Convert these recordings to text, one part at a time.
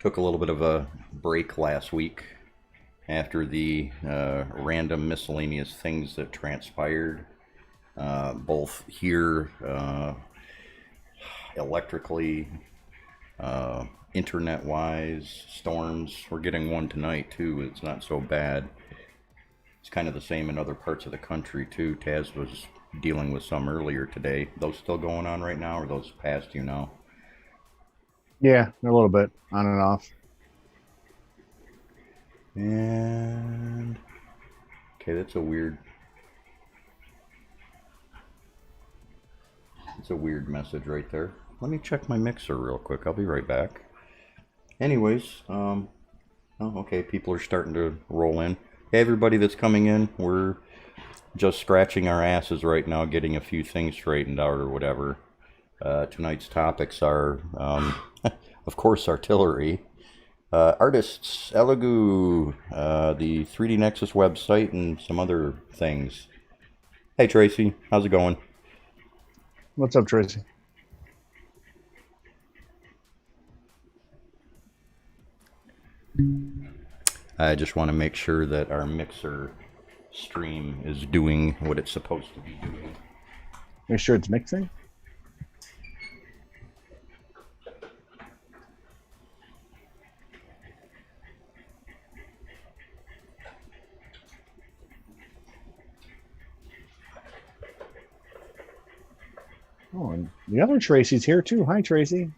Took a little bit of a break last week after the random miscellaneous things that transpired, both here, electrically, internet-wise, storms. We're getting one tonight too. It's not so bad. It's kind of the same in other parts of the country too. Taz was dealing with some earlier today. Those still going on right now, or those past you now? Yeah, a little bit on and off. And okay, that's a weird. It's a weird message right there. Let me check my mixer real quick. I'll be right back. Anyways, oh, okay, people are starting to roll in. Hey, everybody that's coming in, we're just scratching our asses right now, getting a few things straightened out or whatever. Tonight's topics are, of course, artillery, artists, Elegoo, the 3D Nexus website, and some other things. Hey, Tracy, how's it going? What's up, Tracy? I just want to make sure that our mixer stream is doing what it's supposed to be doing. Make sure it's mixing. Oh, and the other Tracy's here too. Hi, Tracy.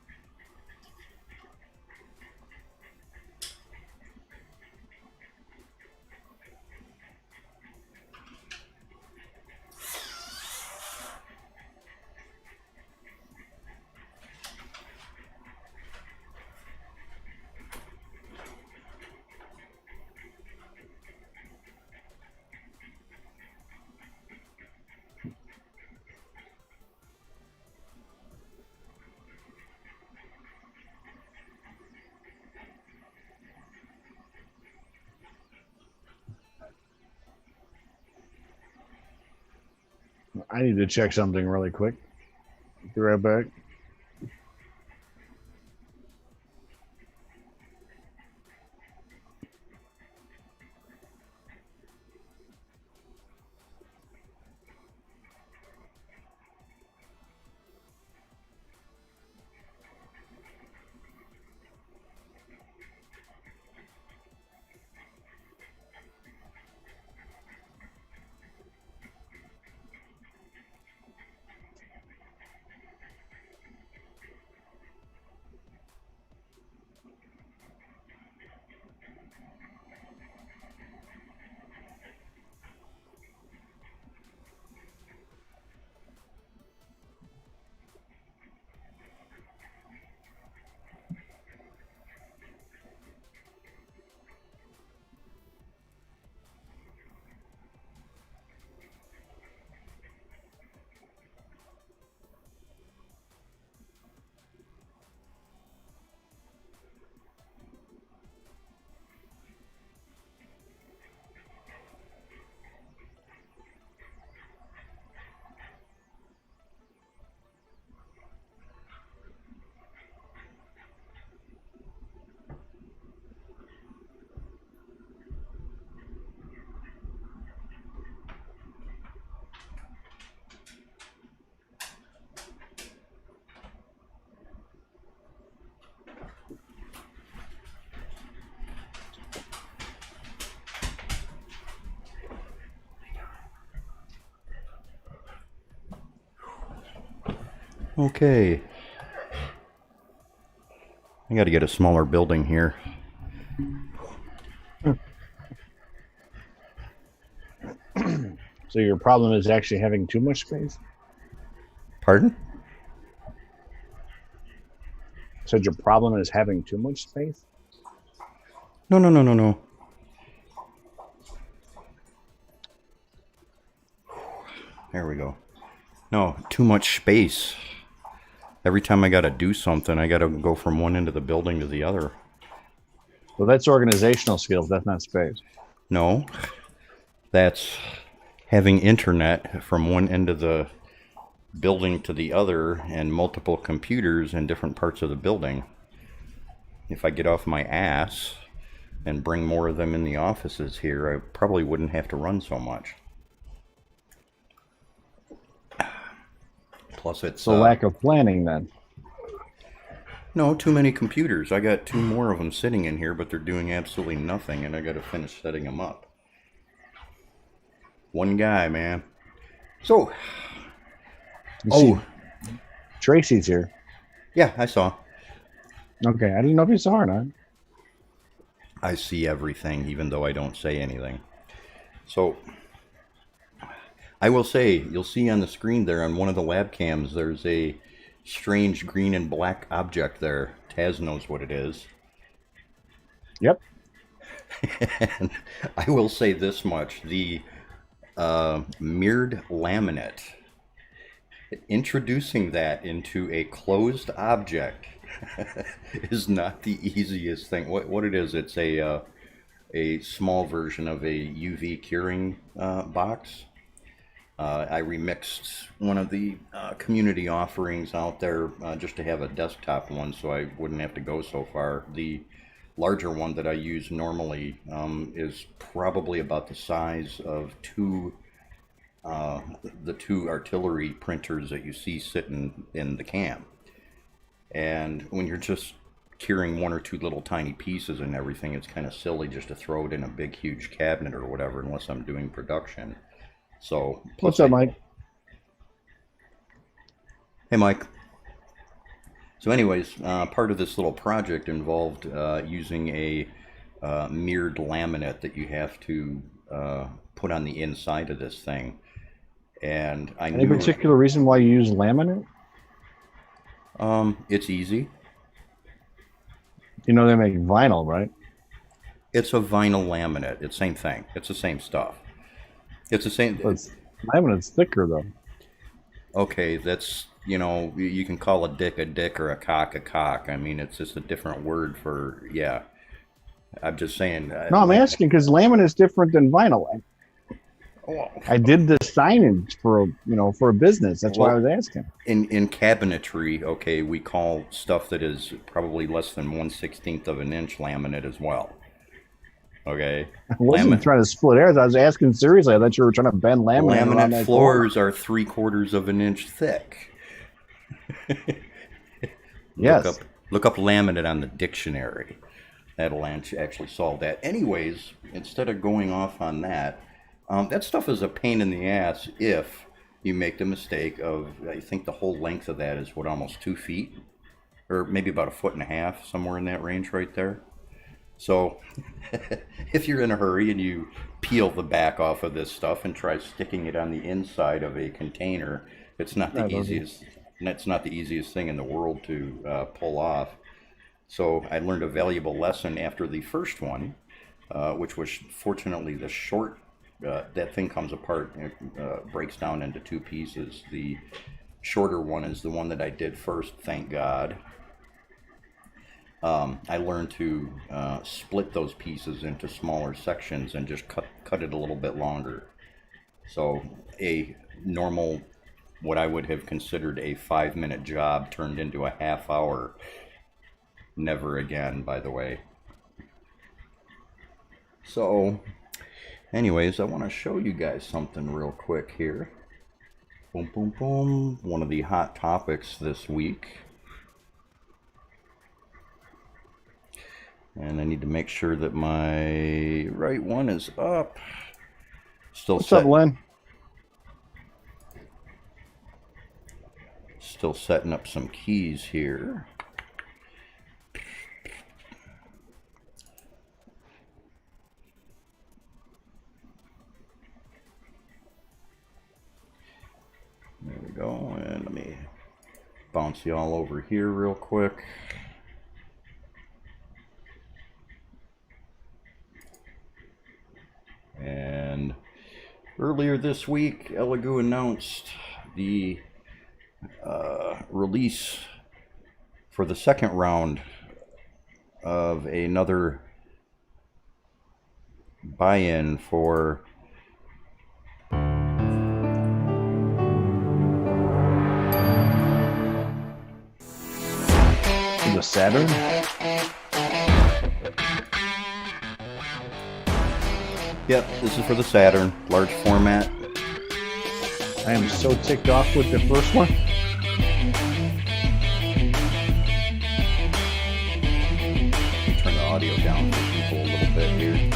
I need to check something really quick. Be right back. Okay. I got to get a smaller building here. So your problem is actually having too much space? Pardon? So your problem is having too much space? No, no, no, no, no. There we go. No, too much space. Every time I got to do something, I got to go from one end of the building to the other. Well, that's organizational skills. That's not space. No, that's having internet from one end of the building to the other and multiple computers in different parts of the building. if I get off my ass and bring more of them in the offices here, I probably wouldn't have to run so much. Plus it's... So lack of planning then. No, too many computers. I got 2 more of them sitting in here, but they're doing absolutely nothing, and I got to finish setting them up. One guy, man. So... See, Tracy's here. Yeah, I saw. Okay, I didn't know if you saw her or not. I see everything, even though I don't say anything. So, I will say, you'll see on the screen there on one of the lab cams, there's a strange green and black object there. Taz knows what it is. Yep. And I will say this much. The mirrored laminate, introducing that into a closed object is not the easiest thing. What it is, it's a small version of a UV curing box. I remixed one of the community offerings out there just to have a desktop one, so I wouldn't have to go so far. The larger one that I use normally is probably about the size of the 2 artillery printers that you see sitting in the cam. And when you're just curing 1 or 2 little tiny pieces and everything, it's kind of silly just to throw it in a big huge cabinet or whatever, unless I'm doing production. So what's up, Mike? Hey, Mike. So anyways, part of this little project involved using a mirrored laminate that you have to put on the inside of this thing. And I Any particular reason why you use laminate? It's easy. You know they make vinyl, right? It's a vinyl laminate. It's the same thing. It's the same stuff. It's the same. Laminate's thicker though. Okay, that's, you know, you can call a dick or a cock a cock. I mean, it's just a different word for, yeah. I'm just saying. No, I'm asking because laminate is different than vinyl. I did the signage for a business. That's why I was asking. In cabinetry, okay, we call stuff that is probably less than 1/16 of an inch laminate as well. Okay. I wasn't trying to split hairs. I was asking seriously. I thought you were trying to bend laminate. Laminate floors are 3/4 of an inch thick. Yes. Look up laminate on the dictionary. That'll actually solve that. Anyways, instead of going off on that, that stuff is a pain in the ass if you make the mistake of, I think the whole length of that is almost 2 feet, or maybe about 1.5 feet, somewhere in that range right there. So if you're in a hurry and you peel the back off of this stuff and try sticking it on the inside of a container, it's not the easiest. It's not the easiest thing in the world to pull off. So I learned a valuable lesson after the first one, which was fortunately the short. That thing comes apart and breaks down into 2 pieces. The shorter one is the one that I did first, thank God. I learned to split those pieces into smaller sections and just cut it a little bit longer. So a normal, what I would have considered a 5-minute job turned into a half-hour. Never again, by the way. So anyways, I want to show you guys something real quick here. Boom, boom, boom. One of the hot topics this week. And I need to make sure that my right one is up. What's up, Len? Still setting up some keys here. There we go, and let me bounce you all over here real quick. And earlier this week, Elegoo announced the release for the second round of another buy-in for The Saturn? Yep, this is for the Saturn, large format. I am so ticked off with the first one. Turn the audio down for people a little bit here.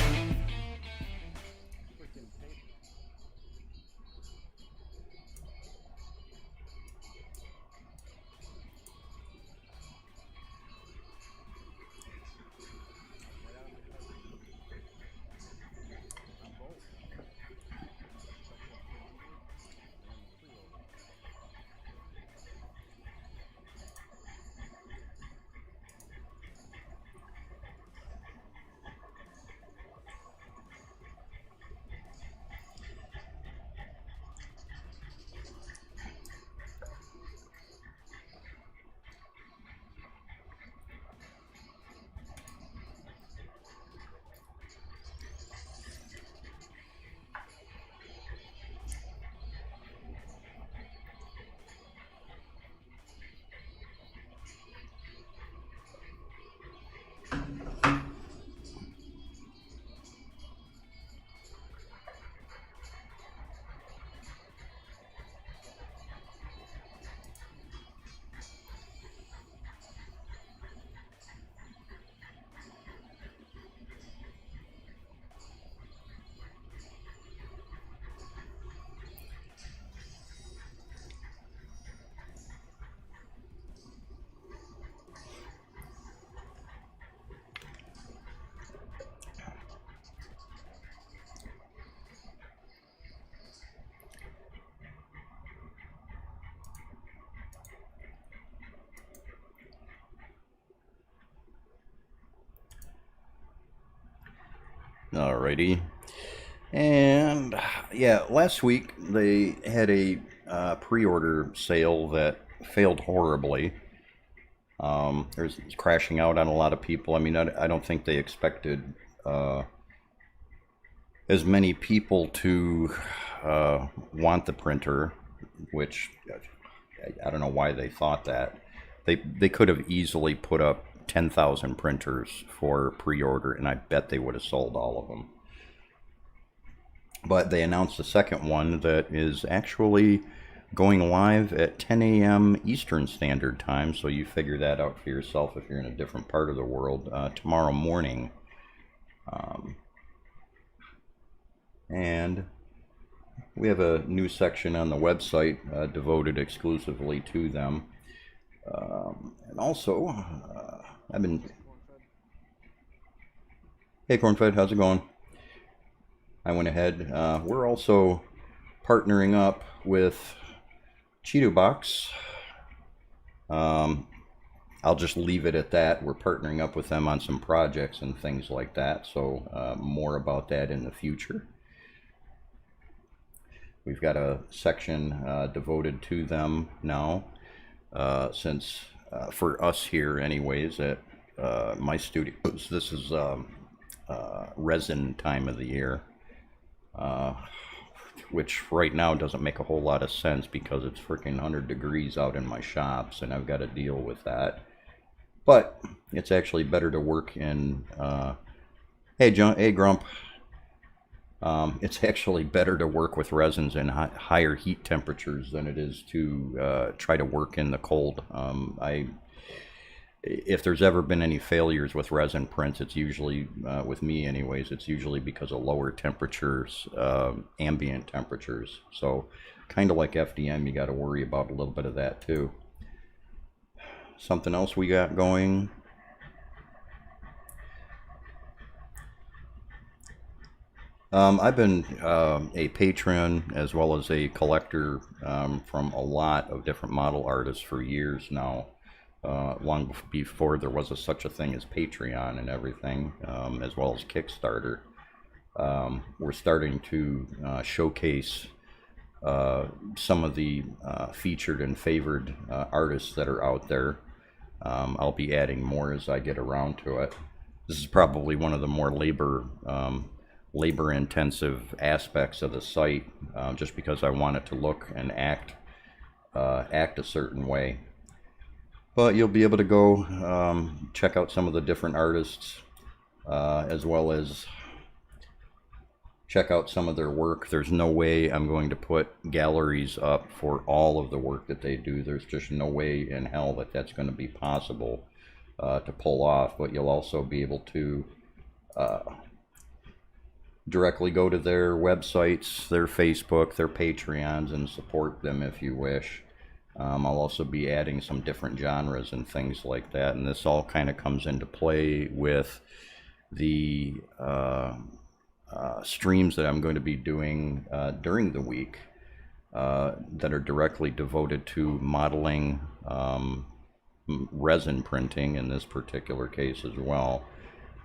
Alrighty. And yeah, last week they had a pre-order sale that failed horribly. There's crashing out on a lot of people. I mean, I don't think they expected as many people to want the printer, which I don't know why they thought that. They could have easily put up 10,000 printers for pre-order, and I bet they would have sold all of them. But they announced a second one that is actually going live at 10 a.m. Eastern Standard Time, so you figure that out for yourself if you're in a different part of the world, tomorrow morning. And we have a new section on the website devoted exclusively to them. And also, I've been... Hey Cornfed, how's it going? I went ahead. We're also partnering up with Cheeto Box. I'll just leave it at that. We're partnering up with them on some projects and things like that. So more about that in the future. We've got a section devoted to them now, since for us here anyways at my studios, this is resin time of the year. Which right now doesn't make a whole lot of sense because it's freaking 100 degrees out in my shops and I've got to deal with that. But it's actually better to work in, hey John, hey Grump, it's actually better to work with resins in higher heat temperatures than it is to try to work in the cold. If there's ever been any failures with resin prints, it's usually, with me anyways, it's usually because of lower temperatures, ambient temperatures. So kind of like FDM, you got to worry about a little bit of that too. Something else we got going. I've been a patron as well as a collector from a lot of different model artists for years now. Long before there was such a thing as Patreon and everything, as well as Kickstarter. We're starting to showcase some of the featured and favored artists that are out there. I'll be adding more as I get around to it. This is probably one of the more labor intensive aspects of the site, just because I want it to look and act a certain way. But you'll be able to go check out some of the different artists, as well as check out some of their work. There's no way I'm going to put galleries up for all of the work that they do. There's just no way in hell that that's going to be possible to pull off. But you'll also be able to directly go to their websites, their Facebook, their Patreons, and support them if you wish. I'll also be adding some different genres and things like that, and this all kind of comes into play with the streams that I'm going to be doing during the week that are directly devoted to modeling, resin printing in this particular case as well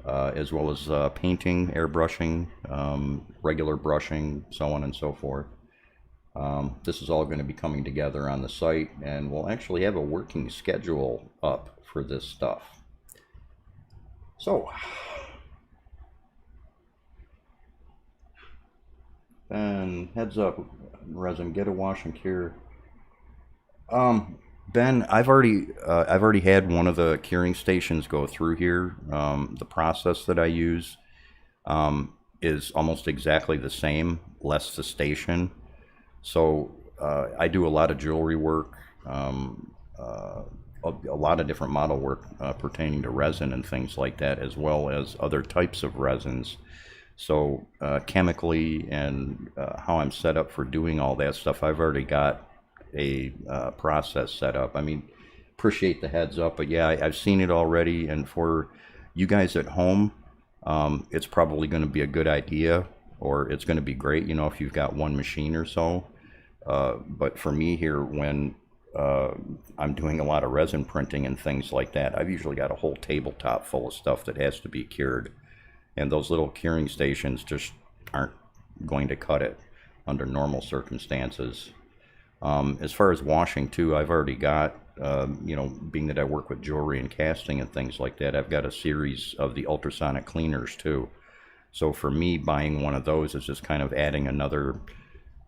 as painting, airbrushing, regular brushing, so on and so forth. This is all going to be coming together on the site, and we'll actually have a working schedule up for this stuff. So, and heads up, resin, get a wash and cure. Ben, I've already had one of the curing stations go through here. The process that I use is almost exactly the same, less the station. So I do a lot of jewelry work, a lot of different model work pertaining to resin and things like that, as well as other types of resins. So chemically and how I'm set up for doing all that stuff, I've already got a process set up. I mean, appreciate the heads up, but yeah, I've seen it already. And for you guys at home, it's probably going to be a good idea, or it's going to be great, you know, if you've got one machine or so. But for me here, when I'm doing a lot of resin printing and things like that, I've usually got a whole tabletop full of stuff that has to be cured. And those little curing stations just aren't going to cut it under normal circumstances. As far as washing too, I've already got, you know, being that I work with jewelry and casting and things like that, I've got a series of the ultrasonic cleaners too. So for me, buying one of those is just kind of adding another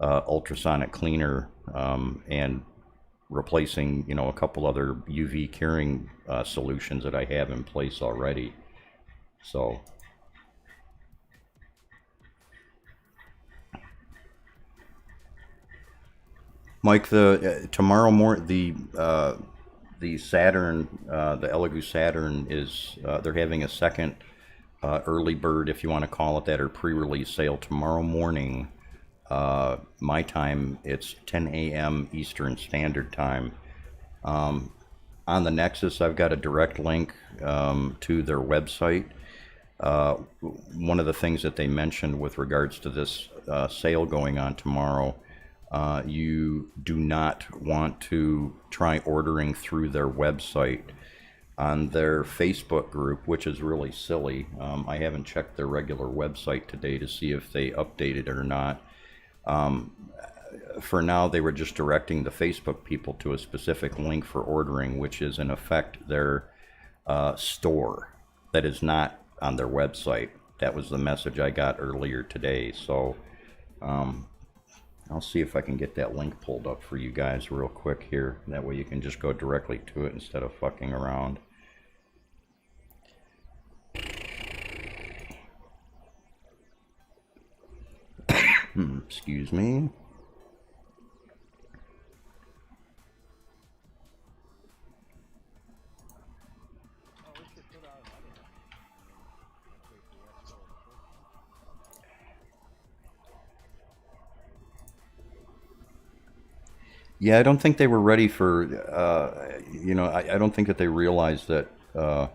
ultrasonic cleaner and replacing, you know, a couple other UV curing solutions that I have in place already. So Mike, the tomorrow morning, the Saturn, the Elegoo Saturn is they're having a second early bird, if you want to call it that, or pre-release sale tomorrow morning. My time, it's 10 a.m. Eastern Standard Time. On the Nexus, I've got a direct link to their website. One of the things that they mentioned with regards to this sale going on tomorrow, you do not want to try ordering through their website. On their Facebook group, which is really silly, I haven't checked their regular website today to see if they updated it or not. For now, they were just directing the Facebook people to a specific link for ordering, which is in effect their store that is not on their website. That was the message I got earlier today. So I'll see if I can get that link pulled up for you guys real quick here. That way you can just go directly to it instead of fucking around. Excuse me. Yeah, I don't think they were ready for, you know, I don't think that they realized that, I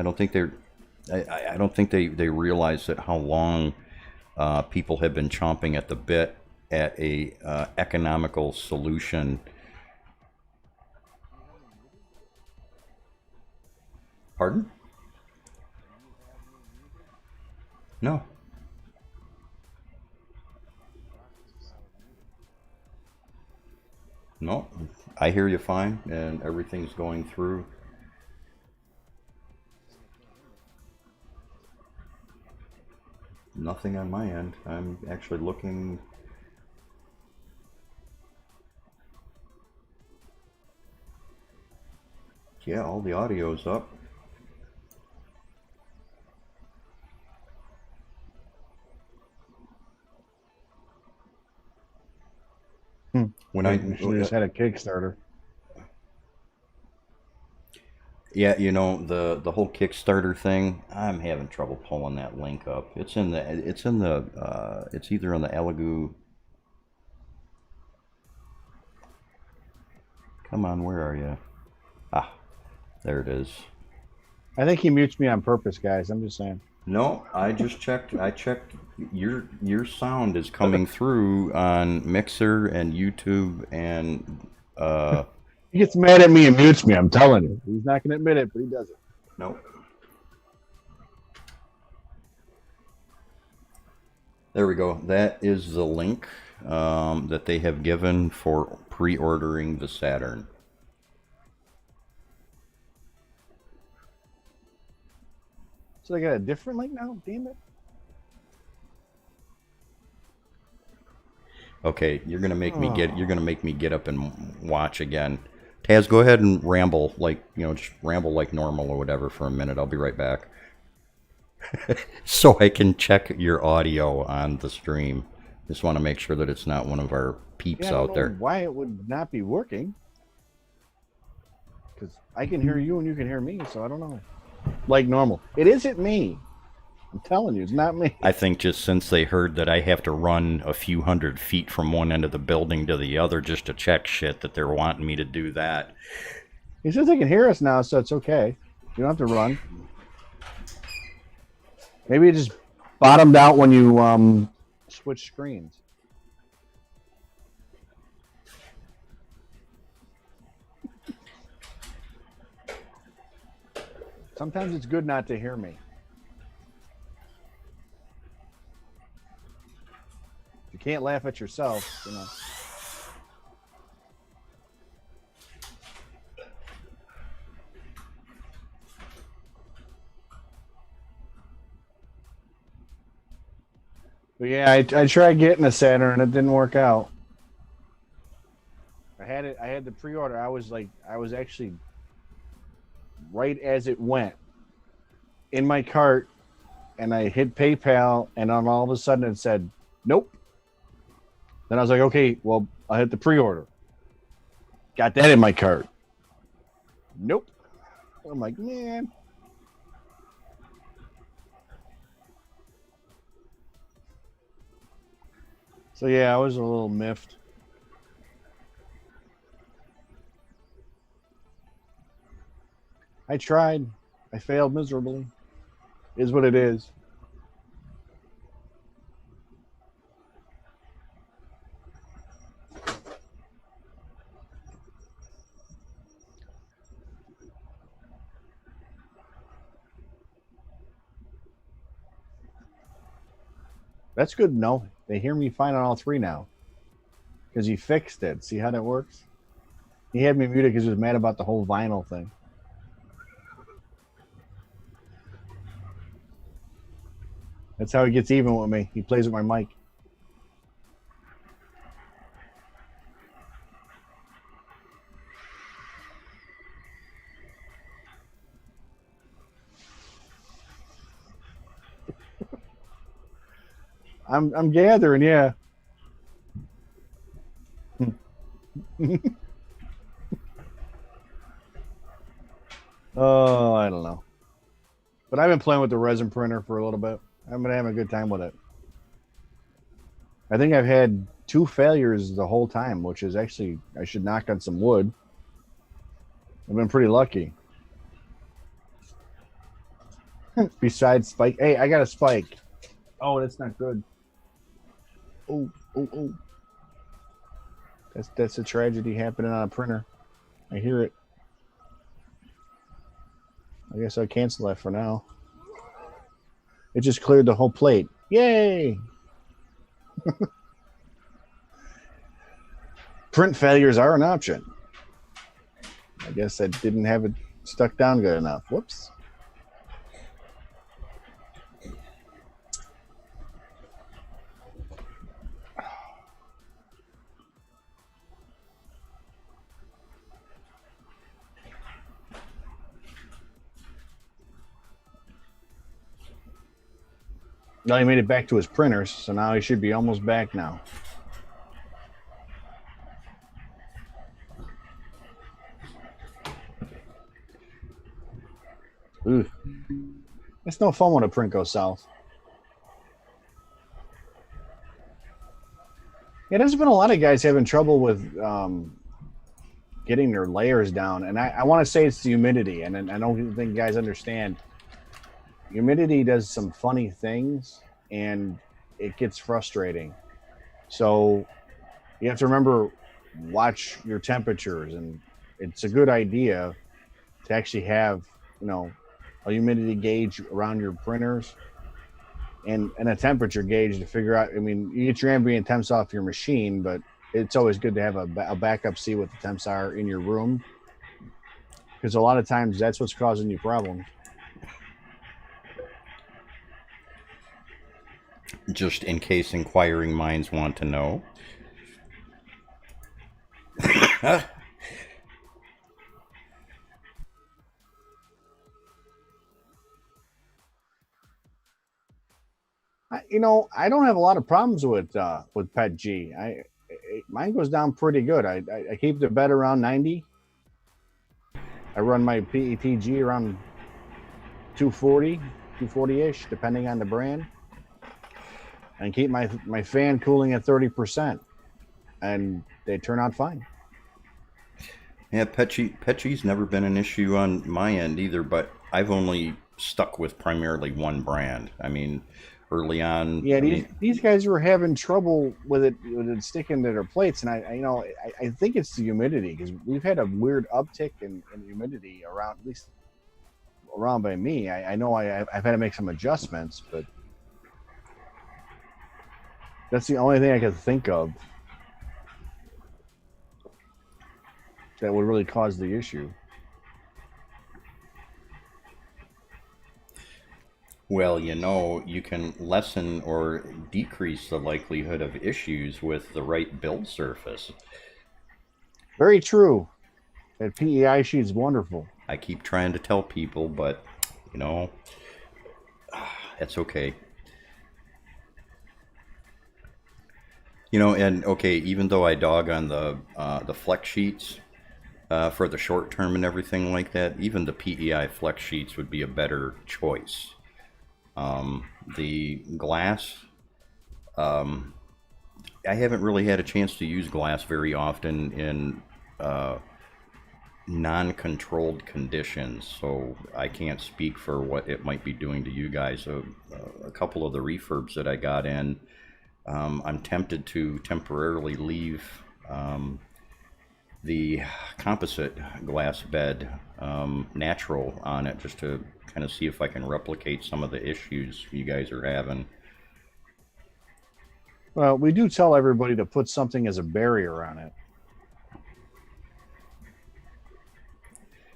don't think they're, I don't think they realized that how long people have been chomping at the bit at a economical solution. Pardon? No. No, I hear you fine, and everything's going through. Nothing on my end. I'm actually looking. Yeah, all the audio's up. When We should have just had a Kickstarter. Yeah, you know, the whole Kickstarter thing, I'm having trouble pulling that link up. It's either in the Elegoo. Come on, where are you? Ah, there it is. I think he mutes me on purpose, guys. I'm just saying. No, I just checked. I checked. Your sound is coming through on Mixer and YouTube and He gets mad at me and mutes me. I'm telling you. He's not going to admit it, but he does it. nope. There we go. That is the link that they have given for pre-ordering the Saturn. So they got a different link now? Damn it. Okay, you're gonna make me get up and watch again. Taz, go ahead and ramble just ramble like normal or whatever for a minute. I'll be right back. So I can check your audio on the stream. Just want to make sure that it's not one of our peeps out there. Why it would not be working? Because I can hear you and you can hear me, so I don't know. Like normal. It isn't me. I'm telling you, it's not me. I think just since they heard that I have to run a few hundred feet from one end of the building to the other just to check shit, that they're wanting me to do that. He says they can hear us now, so it's okay. You don't have to run. Maybe it just bottomed out when you switch screens. Sometimes it's good not to hear me. You can't laugh at yourself, you know. But yeah, I tried getting a Saturn and it didn't work out. I had the pre-order. I was actually right as it went in my cart, and I hit PayPal, and then all of a sudden it said nope. Then I was like, okay, well, I hit the pre-order. Got that in my cart. Nope. I'm like, man. So yeah, I was a little miffed. I tried. I failed miserably. Is what it is. That's good to know. They hear me fine on all three now. Because he fixed it. See how that works? He had me muted because he was mad about the whole vinyl thing. That's how he gets even with me. He plays with my mic. I'm gathering, yeah. Oh, I don't know. But I've been playing with the resin printer for a little bit. I've been having a good time with it. I think I've had 2 failures the whole time, which is actually, I should knock on some wood. I've been pretty lucky. Besides spike. Hey, I got a spike. Oh, that's not good. Oh. That's a tragedy happening on a printer. I hear it. I guess I'll cancel that for now. It just cleared the whole plate. Yay! Print failures are an option. I guess I didn't have it stuck down good enough. Whoops. Now he made it back to his printers, so now he should be almost back now. Ugh. It's no fun when a print goes south. Yeah, there's been a lot of guys having trouble with getting their layers down, and I want to say it's the humidity, and I don't think guys understand. Humidity does some funny things, and it gets frustrating. So you have to remember, watch your temperatures, and it's a good idea to actually have, you know, a humidity gauge around your printers and a temperature gauge to figure out. I mean, you get your ambient temps off your machine, but it's always good to have a backup, see what the temps are in your room, because a lot of times that's what's causing you problems. Just in case inquiring minds want to know. I don't have a lot of problems with Pet G. Mine goes down pretty good. I keep the bed around 90. I run my PETG around 240, 240-ish, depending on the brand, and keep my fan cooling at 30%, and they turn out fine. Yeah, Petchy's never been an issue on my end either, but I've only stuck with primarily one brand. I mean, early on, Yeah, I mean, these guys were having trouble with it sticking to their plates, and I think it's the humidity, because we've had a weird uptick in humidity around, at least around by me. I know I've had to make some adjustments, but that's the only thing I could think of that would really cause the issue. well, you can lessen or decrease the likelihood of issues with the right build surface. Very true. That PEI sheet's wonderful. I keep trying to tell people, but you know, that's okay. And okay, even though I dog on the flex sheets for the short term and everything like that, even the PEI flex sheets would be a better choice. The glass, I haven't really had a chance to use glass very often in non-controlled conditions, so I can't speak for what it might be doing to you guys. A couple of the refurbs that I got in, I'm tempted to temporarily leave the composite glass bed natural on it, just to kind of see if I can replicate some of the issues you guys are having. Well, we do tell everybody to put something as a barrier on it.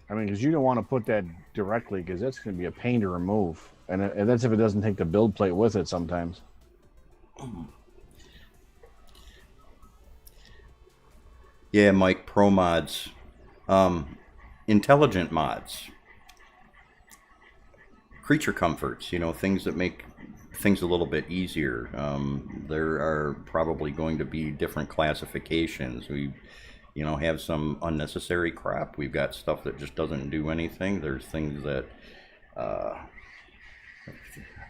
I mean, because you don't want to put that directly, because that's going to be a pain to remove, and that's if it doesn't take the build plate with it sometimes. Yeah, Mike, pro mods, intelligent mods, creature comforts, things that make things a little bit easier. There are probably going to be different classifications. We, have some unnecessary crap. We've got stuff that just doesn't do anything. There's things that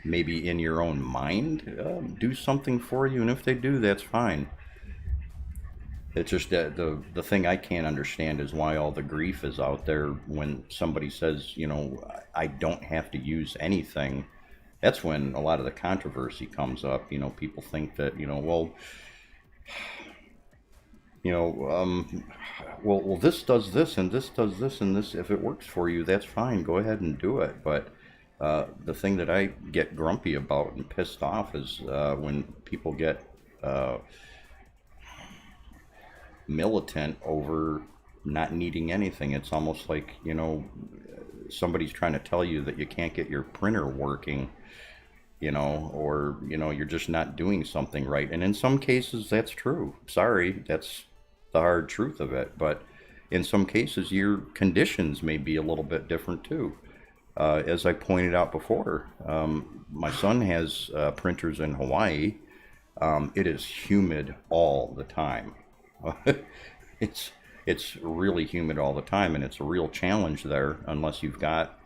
maybe in your own mind do something for you, and if they do, that's fine. It's just that the thing I can't understand is why all the grief is out there when somebody says, I don't have to use anything. That's when a lot of the controversy comes up. People think that, well, this does this and this does this and this. If it works for you, that's fine. Go ahead and do it. But the thing that I get grumpy about and pissed off is when people get militant over not needing anything. It's almost like, somebody's trying to tell you that you can't get your printer working, or, you're just not doing something right. And in some cases, that's true. Sorry, that's the hard truth of it. But in some cases, your conditions may be a little bit different too. As I pointed out before, my son has printers in Hawaii. It is humid all the time. it's really humid all the time, and it's a real challenge there unless you've got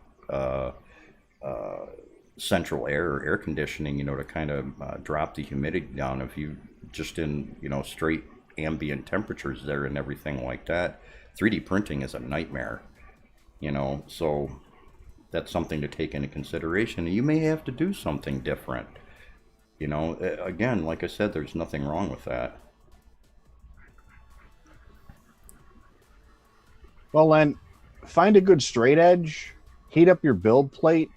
central air or air conditioning, to kind of drop the humidity down. If you just in, straight ambient temperatures there and everything like that, 3D printing is a nightmare, so that's something to take into consideration. You may have to do something different. Again, like I said, there's nothing wrong with that. Well, then find a good straight edge, heat up your build plate,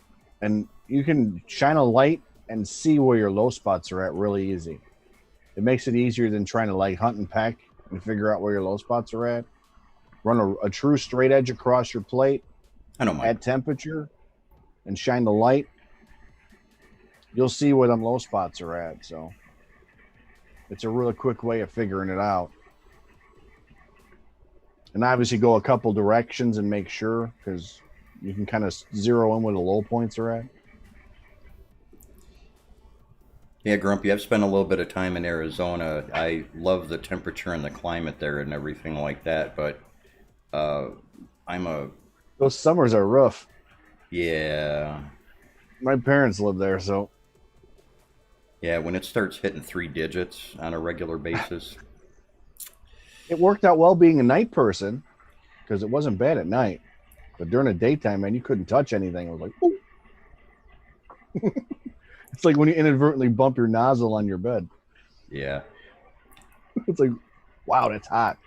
and you can shine a light and see where your low spots are at really easy. It makes it easier than trying to like hunt and peck and figure out where your low spots are at. Run a true straight edge across your plate I don't mind. at temperature and shine the light. You'll see where them low spots are at. So it's a really quick way of figuring it out. And obviously go a couple directions and make sure, because you can kind of zero in where the low points are at. Yeah, Grumpy, I've spent a little bit of time in Arizona. I love the temperature and the climate there and everything like that, but Those summers are rough. yeah, My parents live there, so yeah, when it starts hitting 3 digits on a regular basis, it worked out well being a night person because it wasn't bad at night. But during the daytime, man, you couldn't touch anything. I was like, ooh. It's like when you inadvertently bump your nozzle on your bed. yeah. It's like, wow, that's hot.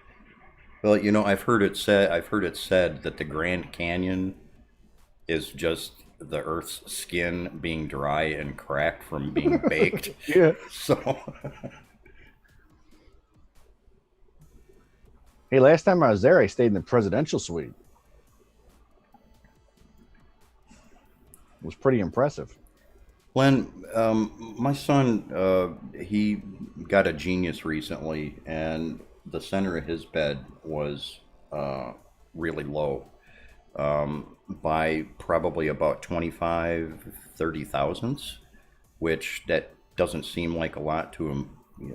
Well, I've heard it said that the Grand Canyon is just the Earth's skin being dry and cracked from being baked. Yeah. So, Hey, last time I was there, I stayed in the presidential suite. It was pretty impressive. Len, my son, he got a Genius recently, and the center of his bed was really low, by probably about 25, 30 thousandths, which that doesn't seem like a lot to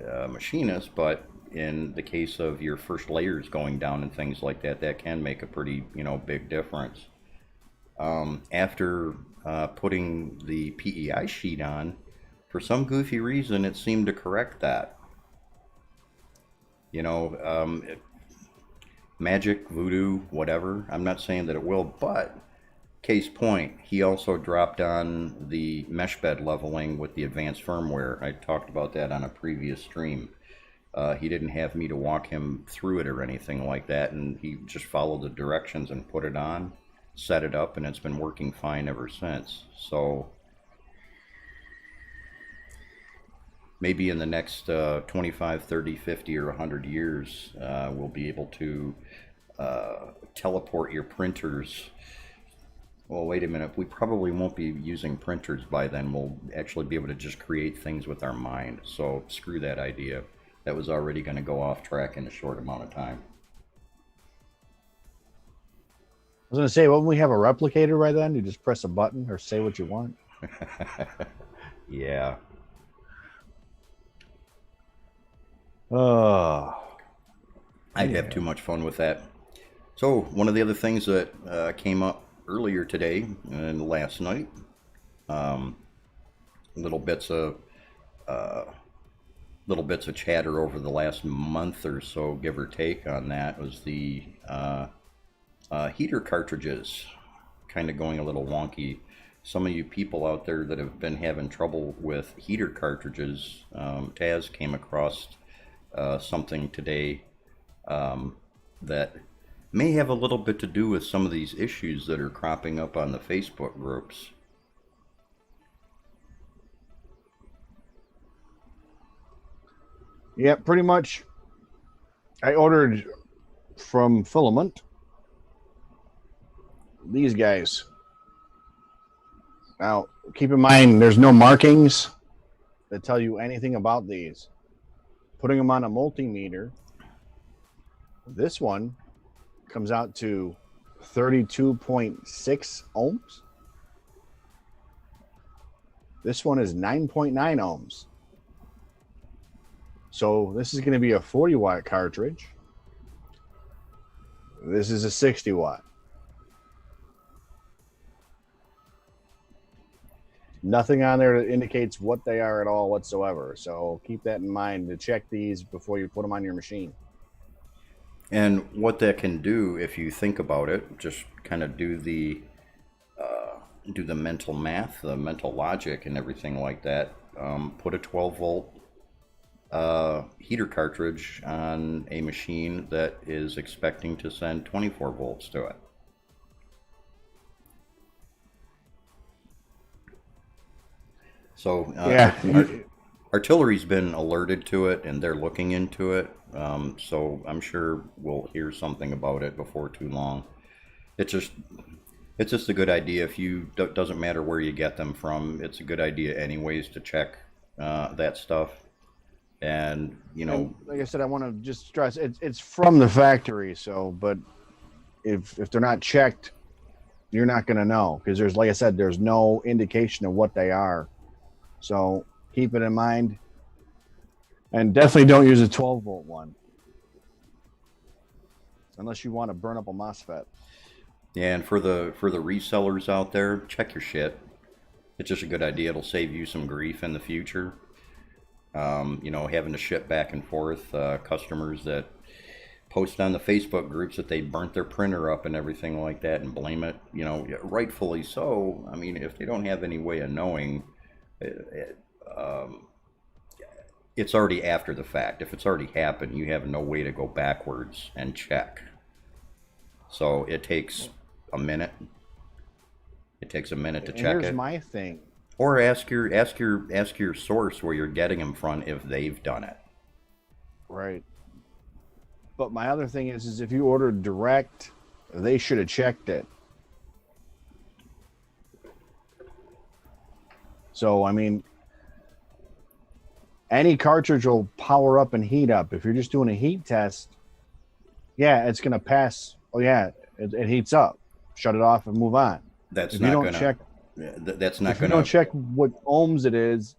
a machinist, but in the case of your first layers going down and things like that, that can make a pretty, big difference. After putting the PEI sheet on, for some goofy reason, it seemed to correct that. Magic, voodoo, whatever. I'm not saying that it will, but case point, he also dropped on the mesh bed leveling with the advanced firmware. I talked about that on a previous stream. He didn't have me to walk him through it or anything like that, and he just followed the directions and put it on, set it up, and it's been working fine ever since. So maybe in the next 25, 30, 50, or 100 years, we'll be able to teleport your printers. Well, wait a minute. We probably won't be using printers by then. We'll actually be able to just create things with our mind. So screw that idea. That was already going to go off track in a short amount of time. I was going to say, wouldn't we have a replicator by then? You just press a button or say what you want. Yeah. I'd have too much fun with that. So one of the other things that came up earlier today and last night, little bits of chatter over the last month or so, give or take, on that was the heater cartridges kind of going a little wonky. Some of you people out there that have been having trouble with heater cartridges, Taz came across something today that may have a little bit to do with some of these issues that are cropping up on the Facebook groups. Yeah, pretty much. I ordered from Filament these guys. Now, keep in mind, there's no markings that tell you anything about these. Putting them on a multimeter, this one comes out to 32.6 ohms. This one is 9.9 ohms. So this is going to be a 40 watt cartridge. This is a 60 watt. Nothing on there that indicates what they are at all whatsoever. So keep that in mind to check these before you put them on your machine. And what that can do, if you think about it, just kind of do the mental math, the mental logic, and everything like that. Put a 12-volt heater cartridge on a machine that is expecting to send 24 volts to it. So artillery's been alerted to it, and they're looking into it. So I'm sure we'll hear something about it before too long. It's just a good idea. If you doesn't matter where you get them from, it's a good idea anyways to check that stuff. And and like I said, I want to just stress it's from the factory. So, but if they're not checked, you're not going to know, because there's, like I said, there's no indication of what they are. So keep it in mind, and definitely don't use a 12-volt one unless you want to burn up a MOSFET. Yeah, and for the resellers out there, check your shit. It's just a good idea. It'll save you some grief in the future. Having to ship back and forth, customers that post on the Facebook groups that they burnt their printer up and everything like that and blame it, rightfully so. I mean, if they don't have any way of knowing, it's already after the fact. If it's already happened, you have no way to go backwards and check. So it takes a minute. It takes a minute to check it. Here's my thing. Or ask your source where you're getting them from if they've done it. Right. But my other thing is if you ordered direct, they should have checked it. So, I mean, any cartridge will power up and heat up. If you're just doing a heat test, yeah, it's going to pass. Oh, yeah, it heats up. Shut it off and move on. That's not going to... That's not if going you don't check what ohms it is,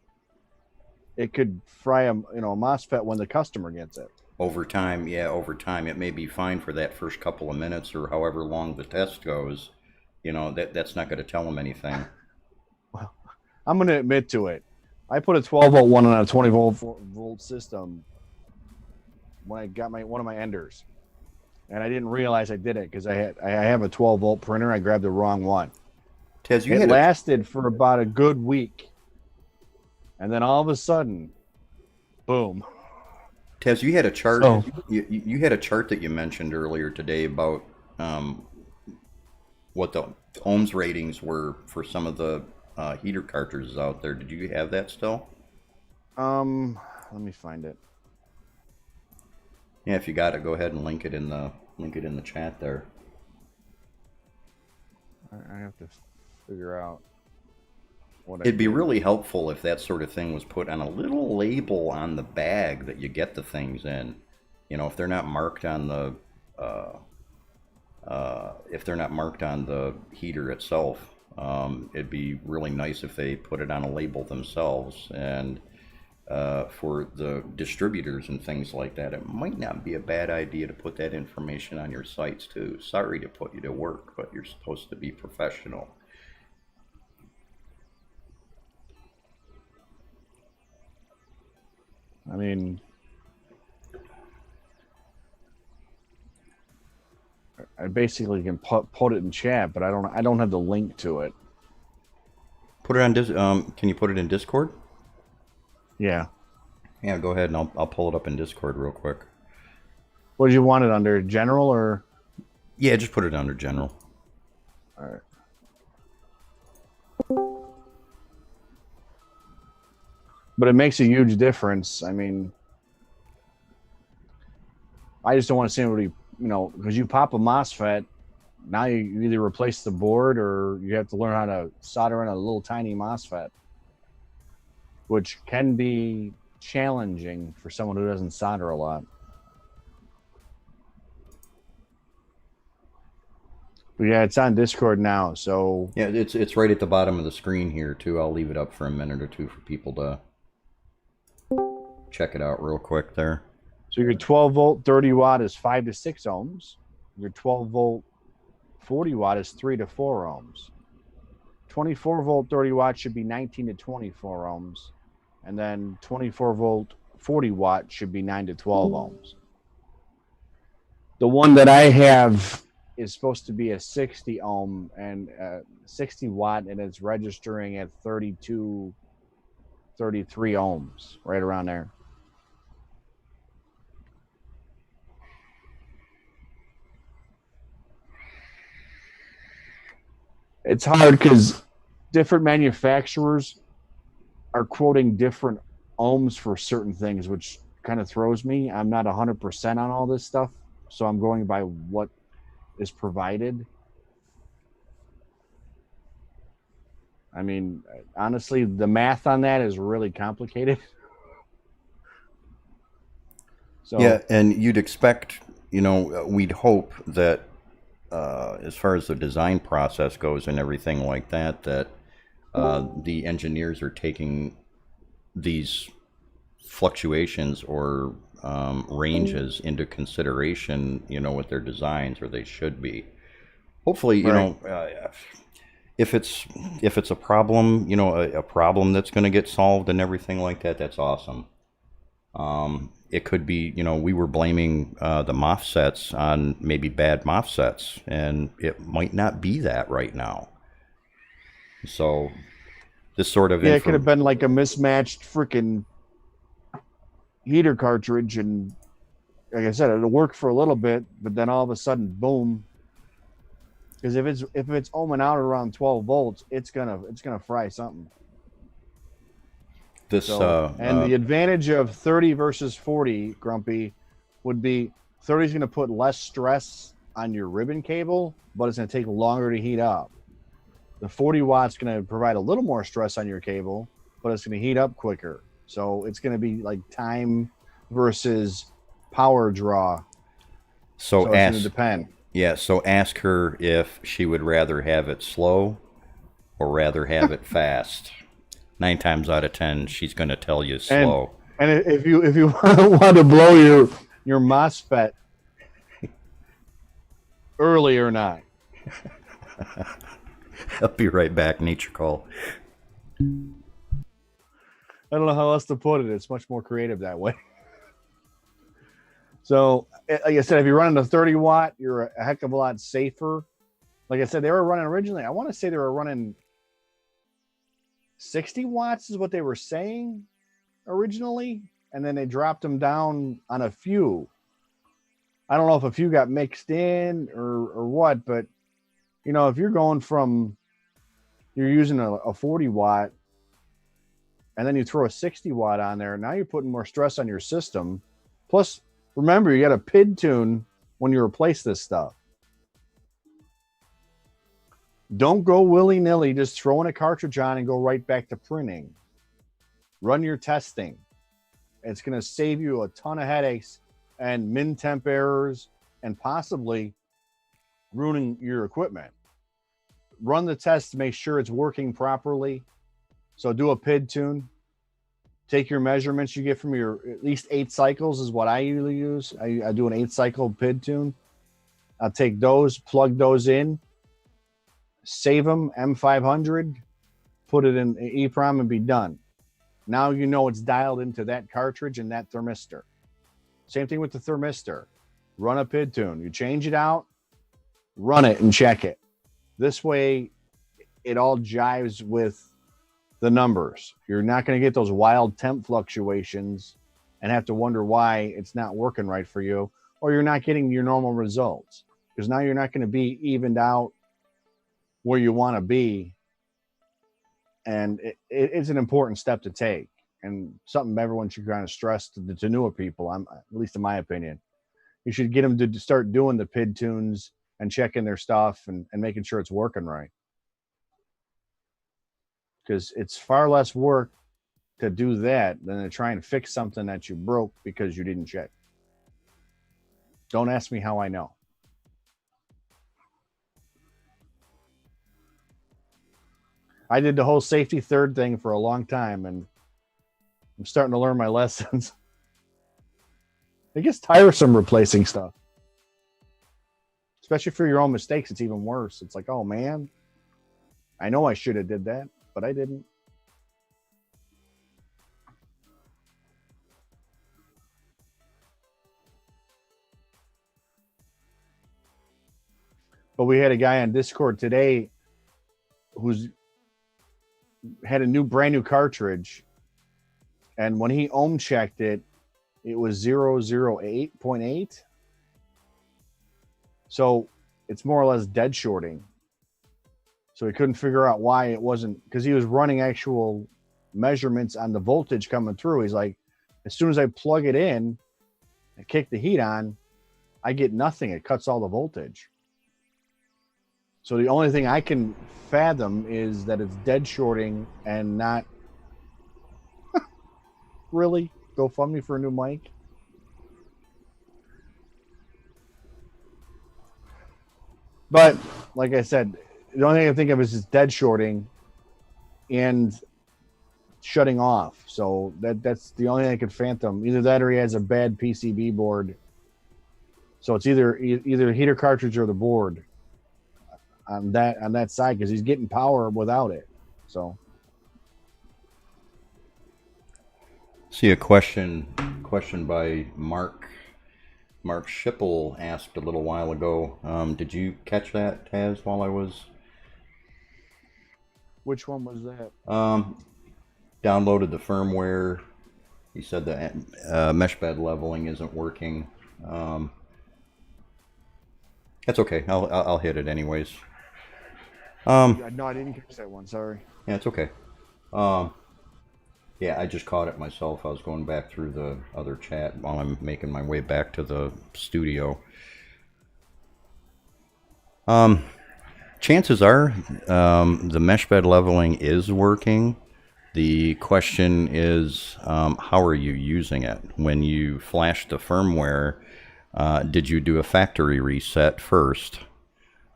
it could fry a MOSFET when the customer gets it. Over time, it may be fine for that first couple of minutes or however long the test goes. That's not going to tell them anything. Well, I'm going to admit to it. I put a 12-volt one on a 20-volt system when I got one of my enders, and I didn't realize I did it because I have a 12-volt printer. I grabbed the wrong one. Tez, it lasted for about a good week, and then all of a sudden, boom. Tez, you had a chart. Oh. You had a chart that you mentioned earlier today about what the ohms ratings were for some of the heater cartridges out there. Did you have that still? Let me find it. Yeah, if you got it, go ahead and link it in the chat there. I have to figure out what it'd be really helpful if that sort of thing was put on a little label on the bag that you get the things in. If they're not marked on the heater itself, it'd be really nice if they put it on a label themselves. And for the distributors and things like that, it might not be a bad idea to put that information on your sites too. Sorry to put you to work, but you're supposed to be professional. I mean, I basically can put it in chat, but I don't have the link to it. Put it on can you put it in Discord? Yeah. Yeah, go ahead and I'll pull it up in Discord real quick. What did you want it under? General or? Yeah, just put it under general. All right. But it makes a huge difference. I mean, I just don't want to see anybody, because you pop a MOSFET, now you either replace the board or you have to learn how to solder in a little tiny MOSFET, which can be challenging for someone who doesn't solder a lot. But yeah, it's on Discord now, so... Yeah, it's right at the bottom of the screen here, too. I'll leave it up for a minute or two for people to check it out real quick there. So your 12-volt 30-watt is 5 to 6 ohms. Your 12-volt 40-watt is 3 to 4 ohms. 24 volt 30 watts should be 19 to 24 ohms, and then 24 volt 40 watt should be 9 to 12 ohms. The one that I have is supposed to be a 60 ohm and 60 watt, and it's registering at 32, 33 ohms, right around there. It's hard because different manufacturers are quoting different ohms for certain things, which kind of throws me. I'm not 100% on all this stuff, so I'm going by what is provided. I mean, honestly, the math on that is really complicated. So Yeah, and you'd expect, we'd hope that as far as the design process goes and everything like that, that the engineers are taking these fluctuations or ranges into consideration, with their designs, or they should be. Hopefully, right. if it's a problem, a problem that's going to get solved and everything like that, that's awesome. It could be, we were blaming the MOSFETs on maybe bad MOSFETs, and it might not be that right now. So this sort of Yeah, it could have been like a mismatched freaking heater cartridge, and like I said, it'll work for a little bit, but then all of a sudden, boom. Because if it's ohming out around 12 volts, it's gonna fry something. this. So, and the advantage of 30 versus 40, Grumpy, would be 30 is going to put less stress on your ribbon cable, but it's going to take longer to heat up. The 40 watts going to provide a little more stress on your cable, but it's going to heat up quicker. So it's going to be like time versus power draw. So it's going to depend. Yeah, so ask her if she would rather have it slow or rather have it fast. 9 times out of 10, she's going to tell you slow. And if you want to blow your MOSFET early or not. I'll be right back. Nature call. I don't know how else to put it. It's much more creative that way. So, like I said, if you're running a 30 watt, you're a heck of a lot safer. Like I said, they were running originally, I want to say they were running 60 watts is what they were saying originally. And then they dropped them down on a few. I don't know if a few got mixed in or what, but if you're going from, you're using a 40 watt and then you throw a 60 watt on there, now you're putting more stress on your system. Plus, remember, you got to PID tune when you replace this stuff. Don't go willy-nilly just throwing a cartridge on and go right back to printing. Run your testing. It's going to save you a ton of headaches and min-temp errors and possibly ruining your equipment. Run the test to make sure it's working properly. So do a PID tune. Take your measurements you get from your at least 8 cycles is what I usually use. I do an 8-cycle PID tune. I'll take those, plug those in, save them, M500, put it in EEPROM and be done. Now you know it's dialed into that cartridge and that thermistor. Same thing with the thermistor. Run a PID tune. You change it out, run it and check it. This way, it all jives with the numbers. You're not going to get those wild temp fluctuations and have to wonder why it's not working right for you, or you're not getting your normal results, because now you're not going to be evened out where you want to be. And it's an important step to take, and something everyone should kind of stress to newer people, at least in my opinion. You should get them to start doing the PID tunes and checking their stuff and making sure it's working right. Because it's far less work to do that than to try and fix something that you broke because you didn't check. Don't ask me how I know. I did the whole safety third thing for a long time, and I'm starting to learn my lessons. It gets tiresome replacing stuff. Especially for your own mistakes, it's even worse. It's like, oh man. I know I should have did that, but I didn't. But we had a guy on Discord today who's had a brand new cartridge, and when he ohm checked it, it was 008.8. So it's more or less dead shorting. So he couldn't figure out why it wasn't, because he was running actual measurements on the voltage coming through. He's like, as soon as I plug it in and kick the heat on, I get nothing. It cuts all the voltage. So the only thing I can fathom is that it's dead shorting and not really GoFundMe for a new mic. But like I said, the only thing I think of is just dead shorting and shutting off. So that's the only thing I could phantom. Either that or he has a bad PCB board. So it's either heater cartridge or the board on that side, because he's getting power without it. So See a question by Mark Schipple asked a little while ago. Did you catch that, Taz, while I was which one was that? downloaded the firmware? He said the mesh bed leveling isn't working. That's okay. I'll hit it anyways. No, I didn't catch that one. Sorry. Yeah, it's okay. Yeah, I just caught it myself. I was going back through the other chat while I'm making my way back to the studio. Chances are the mesh bed leveling is working. The question is, how are you using it? When you flashed the firmware, did you do a factory reset first?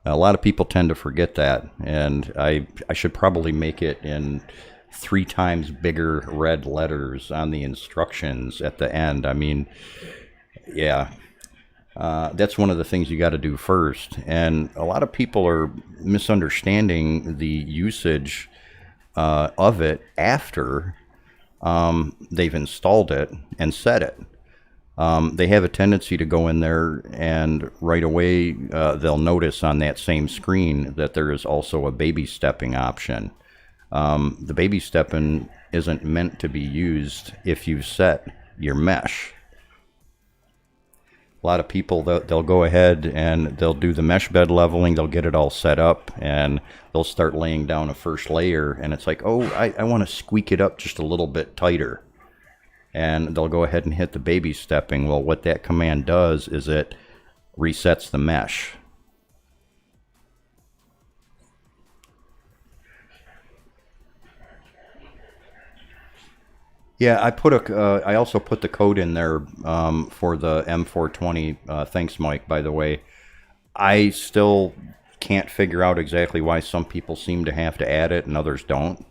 A lot of people tend to forget that, and I should probably make it in 3 times bigger red letters on the instructions at the end. I mean, yeah, that's one of the things you got to do first. And a lot of people are misunderstanding the usage of it after they've installed it and set it. They have a tendency to go in there and right away they'll notice on that same screen that there is also a baby stepping option. The baby stepping isn't meant to be used if you set your mesh. A lot of people, they'll go ahead and they'll do the mesh bed leveling, they'll get it all set up, and they'll start laying down a first layer, and it's like, oh, I want to squeak it up just a little bit tighter. And they'll go ahead and hit the baby stepping. Well, what that command does is it resets the mesh. Yeah, I also put the code in there for the M420. Thanks, Mike, by the way. I still can't figure out exactly why some people seem to have to add it and others don't.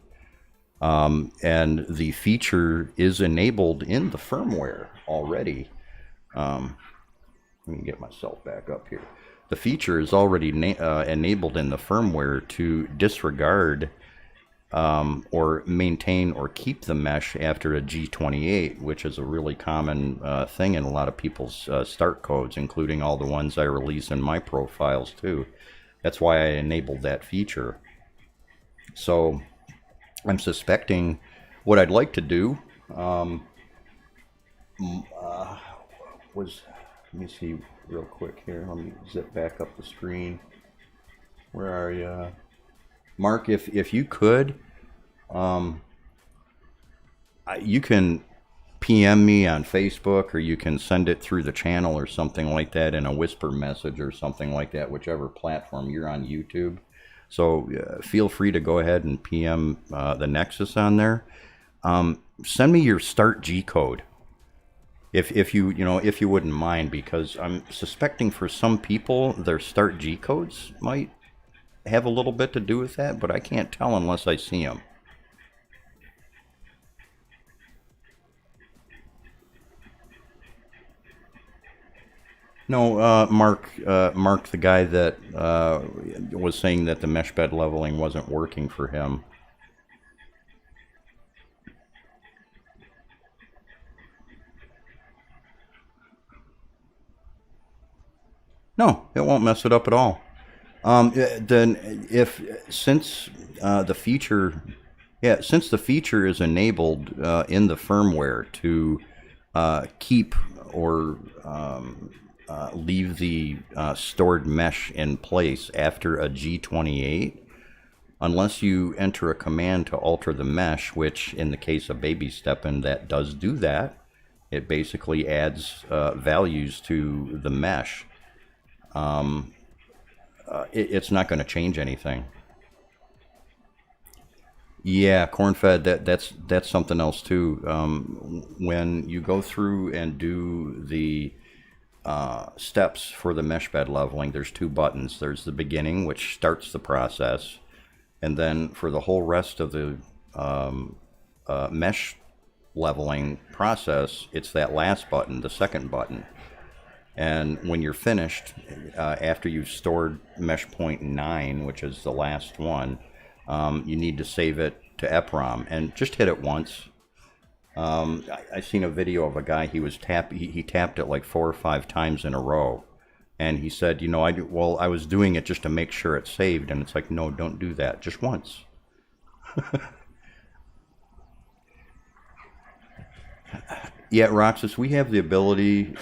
And the feature is enabled in the firmware already. Let me get myself back up here. The feature is already enabled in the firmware to disregard or maintain or keep the mesh after a G28, which is a really common thing in a lot of people's start codes, including all the ones I release in my profiles too. That's why I enabled that feature. So I'm suspecting what I'd like to do was, let me see real quick here. Let me zip back up the screen. Where are you? Mark, if you could, you can PM me on Facebook, or you can send it through the channel or something like that in a whisper message or something like that, whichever platform you're on. YouTube. So feel free to go ahead and PM the Nexus on there. Send me your start G code, if you wouldn't mind, because I'm suspecting for some people their start G codes might have a little bit to do with that, but I can't tell unless I see them. No, Mark, the guy that was saying that the mesh bed leveling wasn't working for him. No, it won't mess it up at all. Then if since the feature, yeah, since the feature is enabled in the firmware to keep or leave the stored mesh in place after a G28, unless you enter a command to alter the mesh, which in the case of Baby Steppin, that does do that. It basically adds values to the mesh. It's not going to change anything. Yeah, corn-fed. That's something else too. When you go through and do the steps for the mesh bed leveling, there's two buttons. There's the beginning, which starts the process, and then for the whole rest of the mesh leveling process, it's that last button, the second button. And when you're finished, after you've stored mesh point 9, which is the last one, you need to save it to EPROM and just hit it once. I seen a video of a guy, he tapped it like 4 or 5 times in a row. And he said, you know, I was doing it just to make sure it saved. And it's like, no, don't do that. Just once. Yeah, Roxas, we have the ability,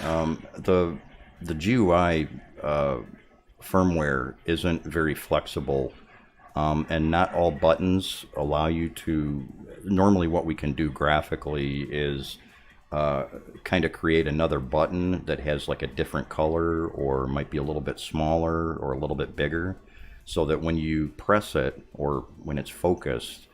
the GUI firmware isn't very flexible, and not all buttons allow you to. Normally what we can do graphically is kind of create another button that has like a different color or might be a little bit smaller or a little bit bigger, so that when you press it or when it's focused,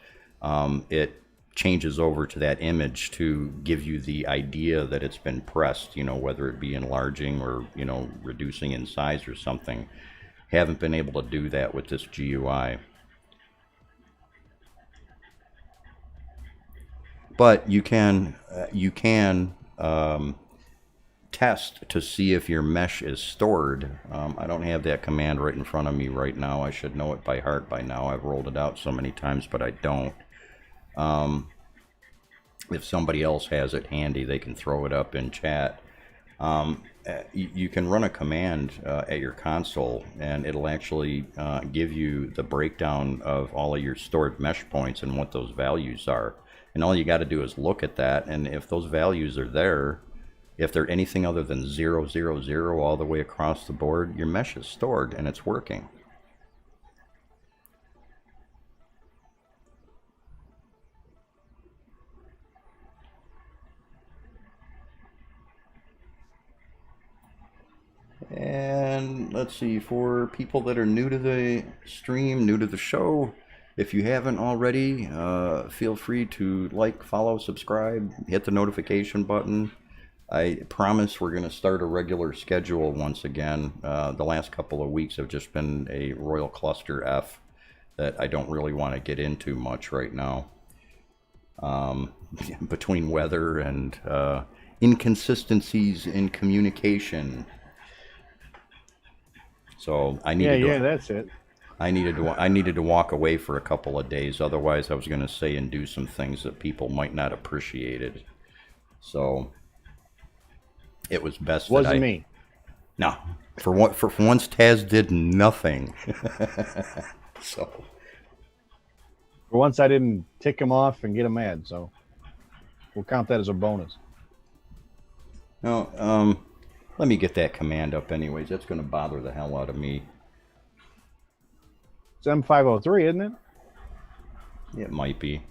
it changes over to that image to give you the idea that it's been pressed, you know, whether it be enlarging or, you know, reducing in size or something. Haven't been able to do that with this GUI. But you can test to see if your mesh is stored. I don't have that command right in front of me right now. I should know it by heart by now. I've rolled it out so many times, but I don't. If somebody else has it handy, they can throw it up in chat. You can run a command at your console, and it'll actually give you the breakdown of all of your stored mesh points and what those values are. And all you got to do is look at that, and if those values are there, if they're anything other than 0, 0, 0 all the way across the board, your mesh is stored and it's working. And let's see, for people that are new to the stream, new to the show, if you haven't already, feel free to like, follow, subscribe, hit the notification button. I promise we're going to start a regular schedule once again. The last couple of weeks have just been a royal cluster F that I don't really want to get into much right now. Between weather and inconsistencies in communication. So I needed to, that's it. I needed to walk away for a couple of days. Otherwise, I was going to say and do some things that people might not appreciate it. So it was best. Wasn't me. No, for once, Taz did nothing. So For once, I didn't tick him off and get him mad. So we'll count that as a bonus. no, let me get that command up anyways. That's going to bother the hell out of me. It's M503, isn't it? It might be.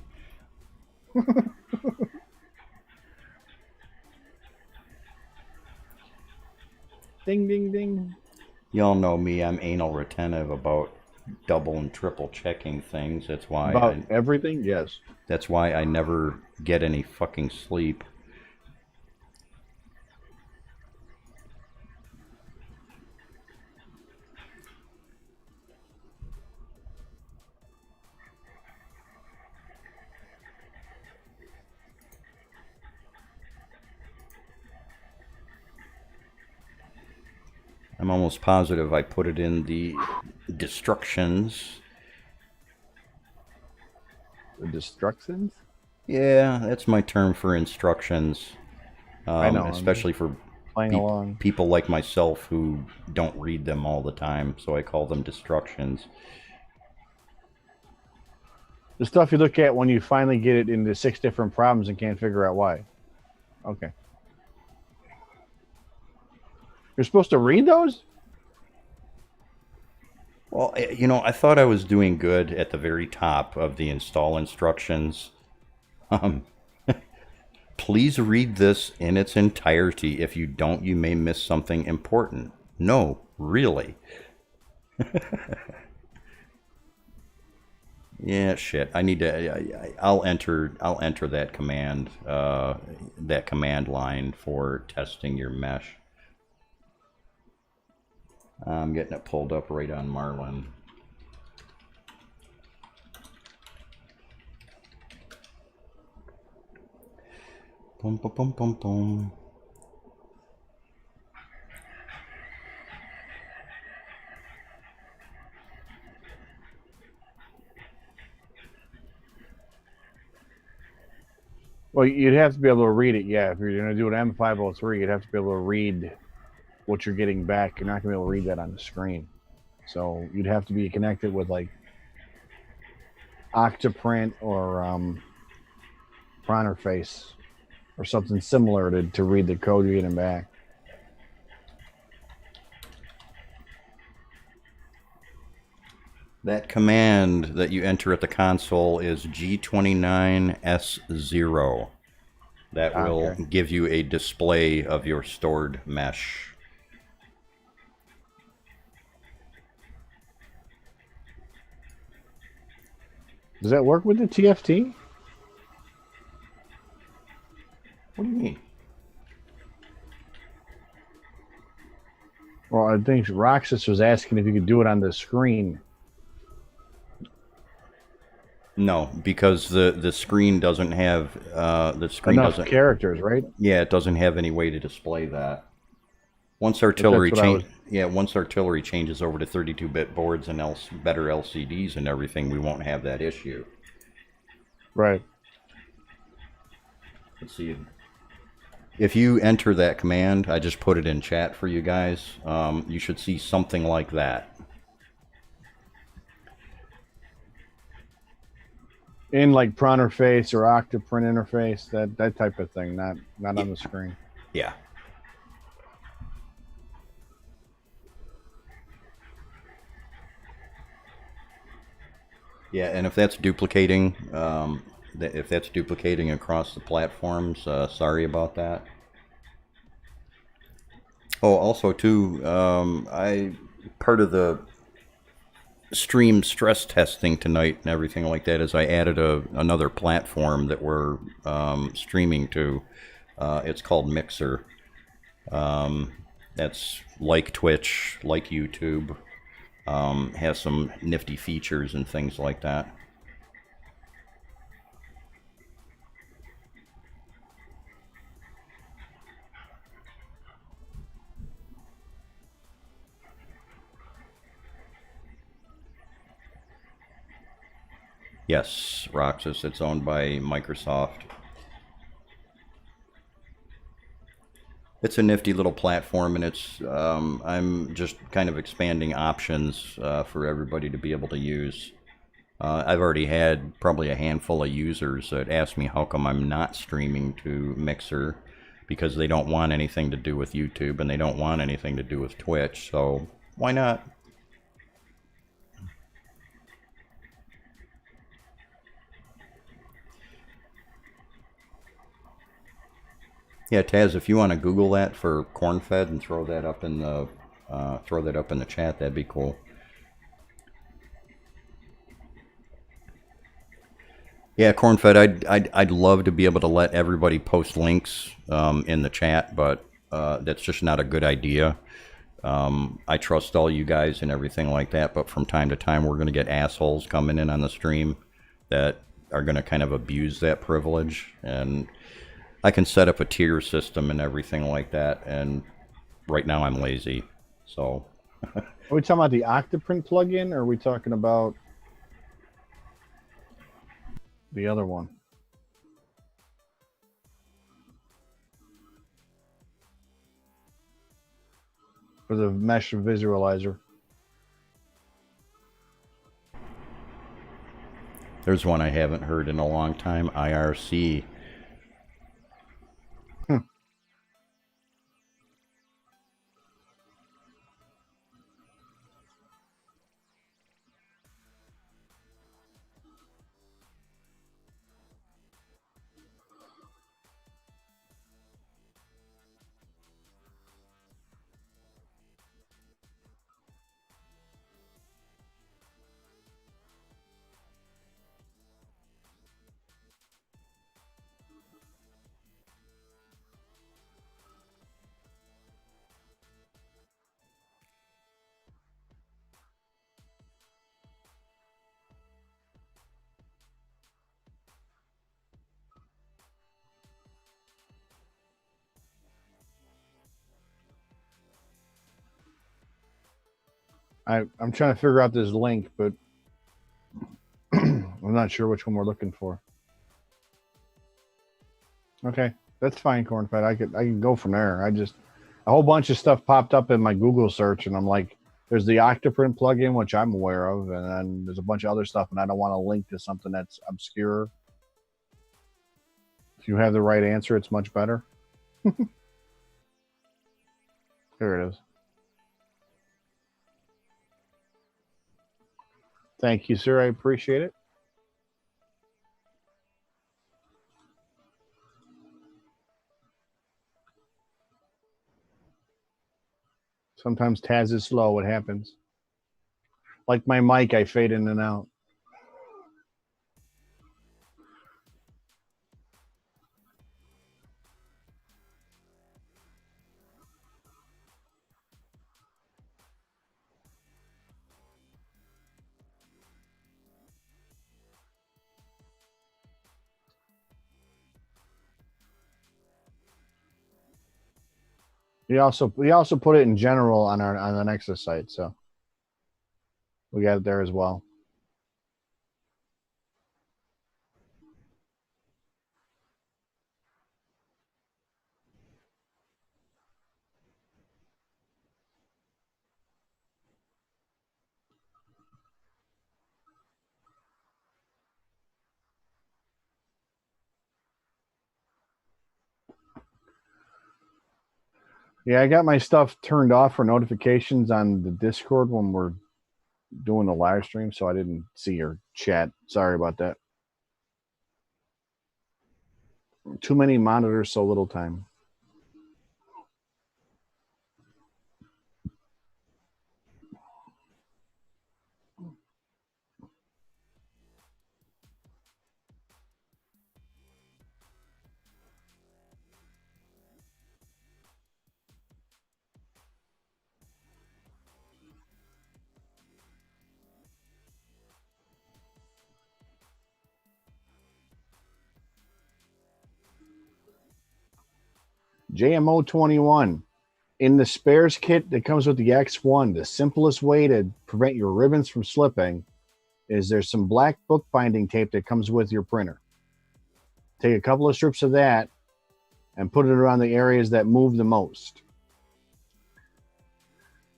Ding, ding, ding. Y'all know me. I'm anal retentive about double and triple checking things. That's why About everything? Yes. That's why I never get any fucking sleep. I'm almost positive I put it in the destructions. The destructions? Yeah, that's my term for instructions. I know. Especially for Playing along. people like myself who don't read them all the time, so I call them destructions. The stuff you look at when you finally get it into 6 different problems and can't figure out why. Okay. You're supposed to read those? Well, you know, I thought I was doing good at the very top of the install instructions. Please read this in its entirety. If you don't, you may miss something important. No, really. Yeah, shit. I need to. I'll enter that command line for testing your mesh. I'm getting it pulled up right on Marlin. Boom, boom, boom, boom, boom. Well, you'd have to be able to read it, yeah. If you're going to do an M503, you'd have to be able to read what you're getting back. You're not going to be able to read that on the screen. So you'd have to be connected with like Octoprint or Pronterface or something similar to read the code you're getting back. That command that you enter at the console is G29S0. That will give you a display of your stored mesh. Does that work with the TFT? What do you mean? Well, I think Roxas was asking if you could do it on the screen. No, because the screen doesn't have enough characters, right? Yeah, it doesn't have any way to display that. Once artillery once artillery changes over to 32-bit boards and better LCDs and everything, we won't have that issue. Right. Let's see. If you enter that command, I just put it in chat for you guys. You should see something like that. In like Pronterface or Octoprint interface, that type of thing, not on the screen. Yeah. Yeah, and if that's duplicating, across the platforms, sorry about that. Oh, also too, part of the stream stress testing tonight and everything like that is I added another platform that we're streaming to. It's called Mixer. That's like Twitch, like YouTube. Has some nifty features and things like that. Yes, Roxas, it's owned by Microsoft. It's a nifty little platform, and it's I'm just kind of expanding options for everybody to be able to use. I've already had probably a handful of users that ask me how come I'm not streaming to Mixer, because they don't want anything to do with YouTube and they don't want anything to do with Twitch, so why not? Yeah, Taz, if you want to Google that for corn-fed and throw that up in the chat, that'd be cool. Yeah, corn-fed, I'd love to be able to let everybody post links in the chat, but that's just not a good idea. I trust all you guys and everything like that, but from time to time we're going to get assholes coming in on the stream that are going to kind of abuse that privilege, and I can set up a tier system and everything like that, and right now I'm lazy. So Are we talking about the Octoprint plugin, or are we talking about the other one? For the mesh visualizer. there's one I haven't heard in a long time, IRC. I'm trying to figure out this link, but I'm not sure which one we're looking for. Okay, that's fine, Cornfed. I can go from there. I just a whole bunch of stuff popped up in my Google search, and I'm like, there's the Octoprint plugin, which I'm aware of, and then there's a bunch of other stuff, and I don't want to link to something that's obscure. If you have the right answer, it's much better. Here it is. Thank you, sir. I appreciate it. Sometimes Taz is slow. What happens? Like my mic, I fade in and out. We also put it in general on the Nexus site, so we got it there as well. Yeah, I got my stuff turned off for notifications on the Discord when we're doing the live stream, so I didn't see your chat. Sorry about that. Too many monitors, so little time. JMO21. In the spares kit that comes with the X1, the simplest way to prevent your ribbons from slipping is there's some black bookbinding tape that comes with your printer. Take a couple of strips of that and put it around the areas that move the most.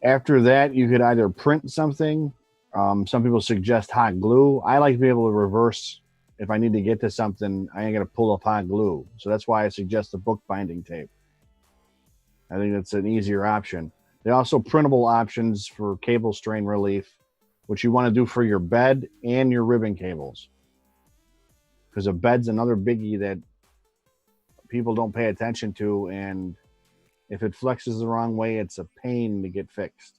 After that, you could either print something. Some people suggest hot glue. I like to be able to reverse. If I need to get to something, I ain't going to pull up hot glue. So that's why I suggest the bookbinding tape. I think that's an easier option. There are also printable options for cable strain relief, which you want to do for your bed and your ribbon cables. Because a bed's another biggie that people don't pay attention to, and if it flexes the wrong way, it's a pain to get fixed.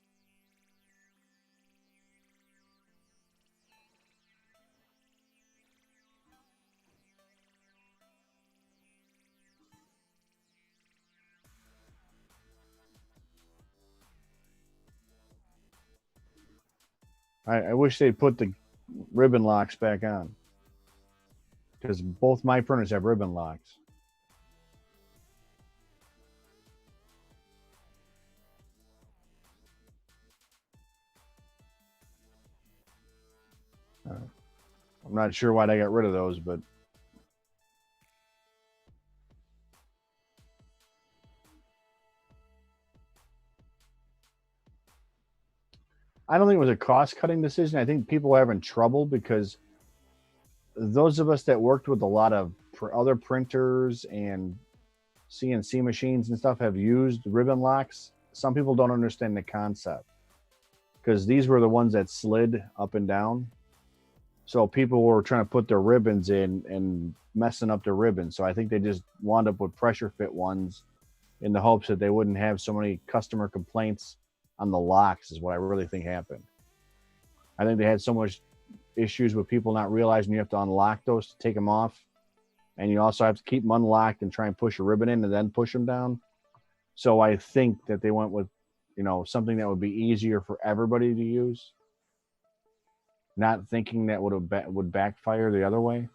I wish they'd put the ribbon locks back on, because both my printers have ribbon locks. not sure why they got rid of those, but I don't think it was a cost-cutting decision. I think people are having trouble because those of us that worked with a lot of other printers and CNC machines and stuff have used ribbon locks. Some people don't understand the concept because these were the ones that slid up and down. So people were trying to put their ribbons in and messing up their ribbons. So I think they just wound up with pressure fit ones in the hopes that they wouldn't have so many customer complaints on the locks is what I really think happened. I think they had so much issues with people not realizing you have to unlock those to take them off. And you also have to keep them unlocked and try and push a ribbon in and then push them down. So I think that they went with, something that would be easier for everybody to use. Not thinking that would backfire the other way.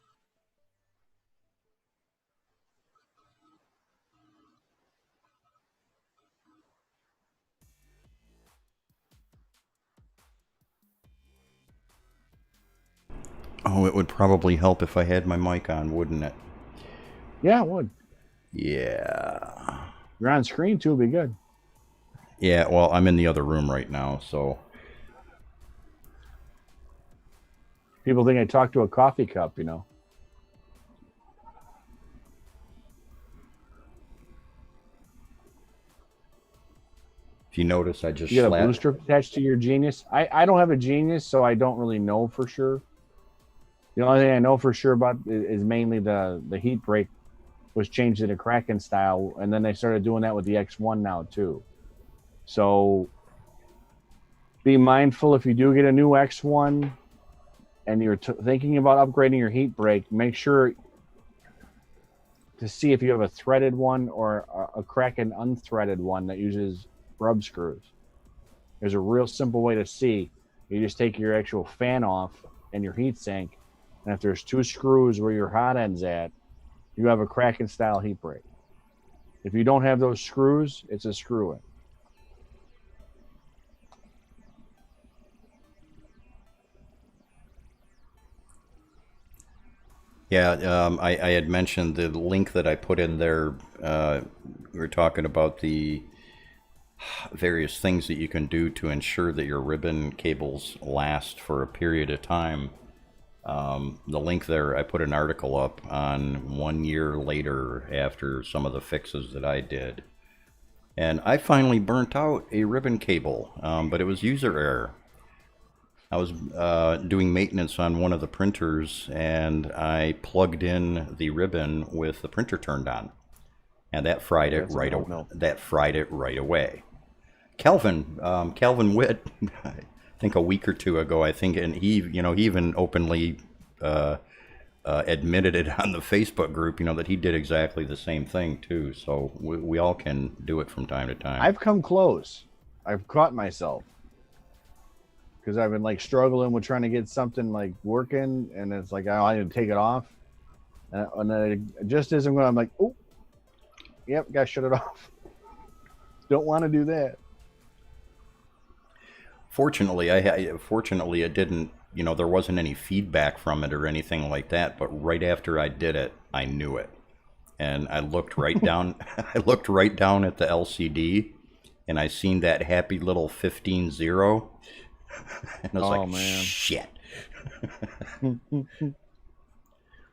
Oh, it would probably help if I had my mic on, wouldn't it? Yeah, it would. Yeah. You're on screen too, it'd be good. Yeah, well, I'm in the other room right now, so. People think I talk to a coffee cup, If you notice, I just You got a blue strip attached to your Genius. I don't have a Genius, so I don't really know for sure. The only thing I know for sure about is mainly the heat break was changed to the Kraken style, and then they started doing that with the X1 now too. So be mindful if you do get a new X1 and you're thinking about upgrading your heat break, make sure to see if you have a threaded one or a Kraken unthreaded one that uses rub screws. There's a real simple way to see. You just take your actual fan off and your heat sink, and if there's 2 screws where your hot end's at, you have a Kraken style heat break. If you don't have those screws, it's a screw in. Yeah, I had mentioned the link that I put in there. We were talking about the various things that you can do to ensure that your ribbon cables last for a period of time. The link there, I put an article up on 1 year later after some of the fixes that I did. And I finally burnt out a ribbon cable, but it was user error. I was doing maintenance on one of the printers, and I plugged in the ribbon with the printer turned on, and that fried it right away. That fried it right away. Calvin Witt, I think a week or two ago, and he even openly admitted it on the Facebook group, that he did exactly the same thing too. So we all can do it from time to time. I've come close. I've caught myself because I've been struggling with trying to get something working, and it's I need to take it off, and then it just isn't going. I'm like, oh, yep, gotta shut it off. Don't want to do that. Fortunately, it didn't. There wasn't any feedback from it or anything like that. But right after I did it, I knew it, and I looked right down. I looked right down at the LCD, and I seen that happy little 15-0, and I was man. Shit.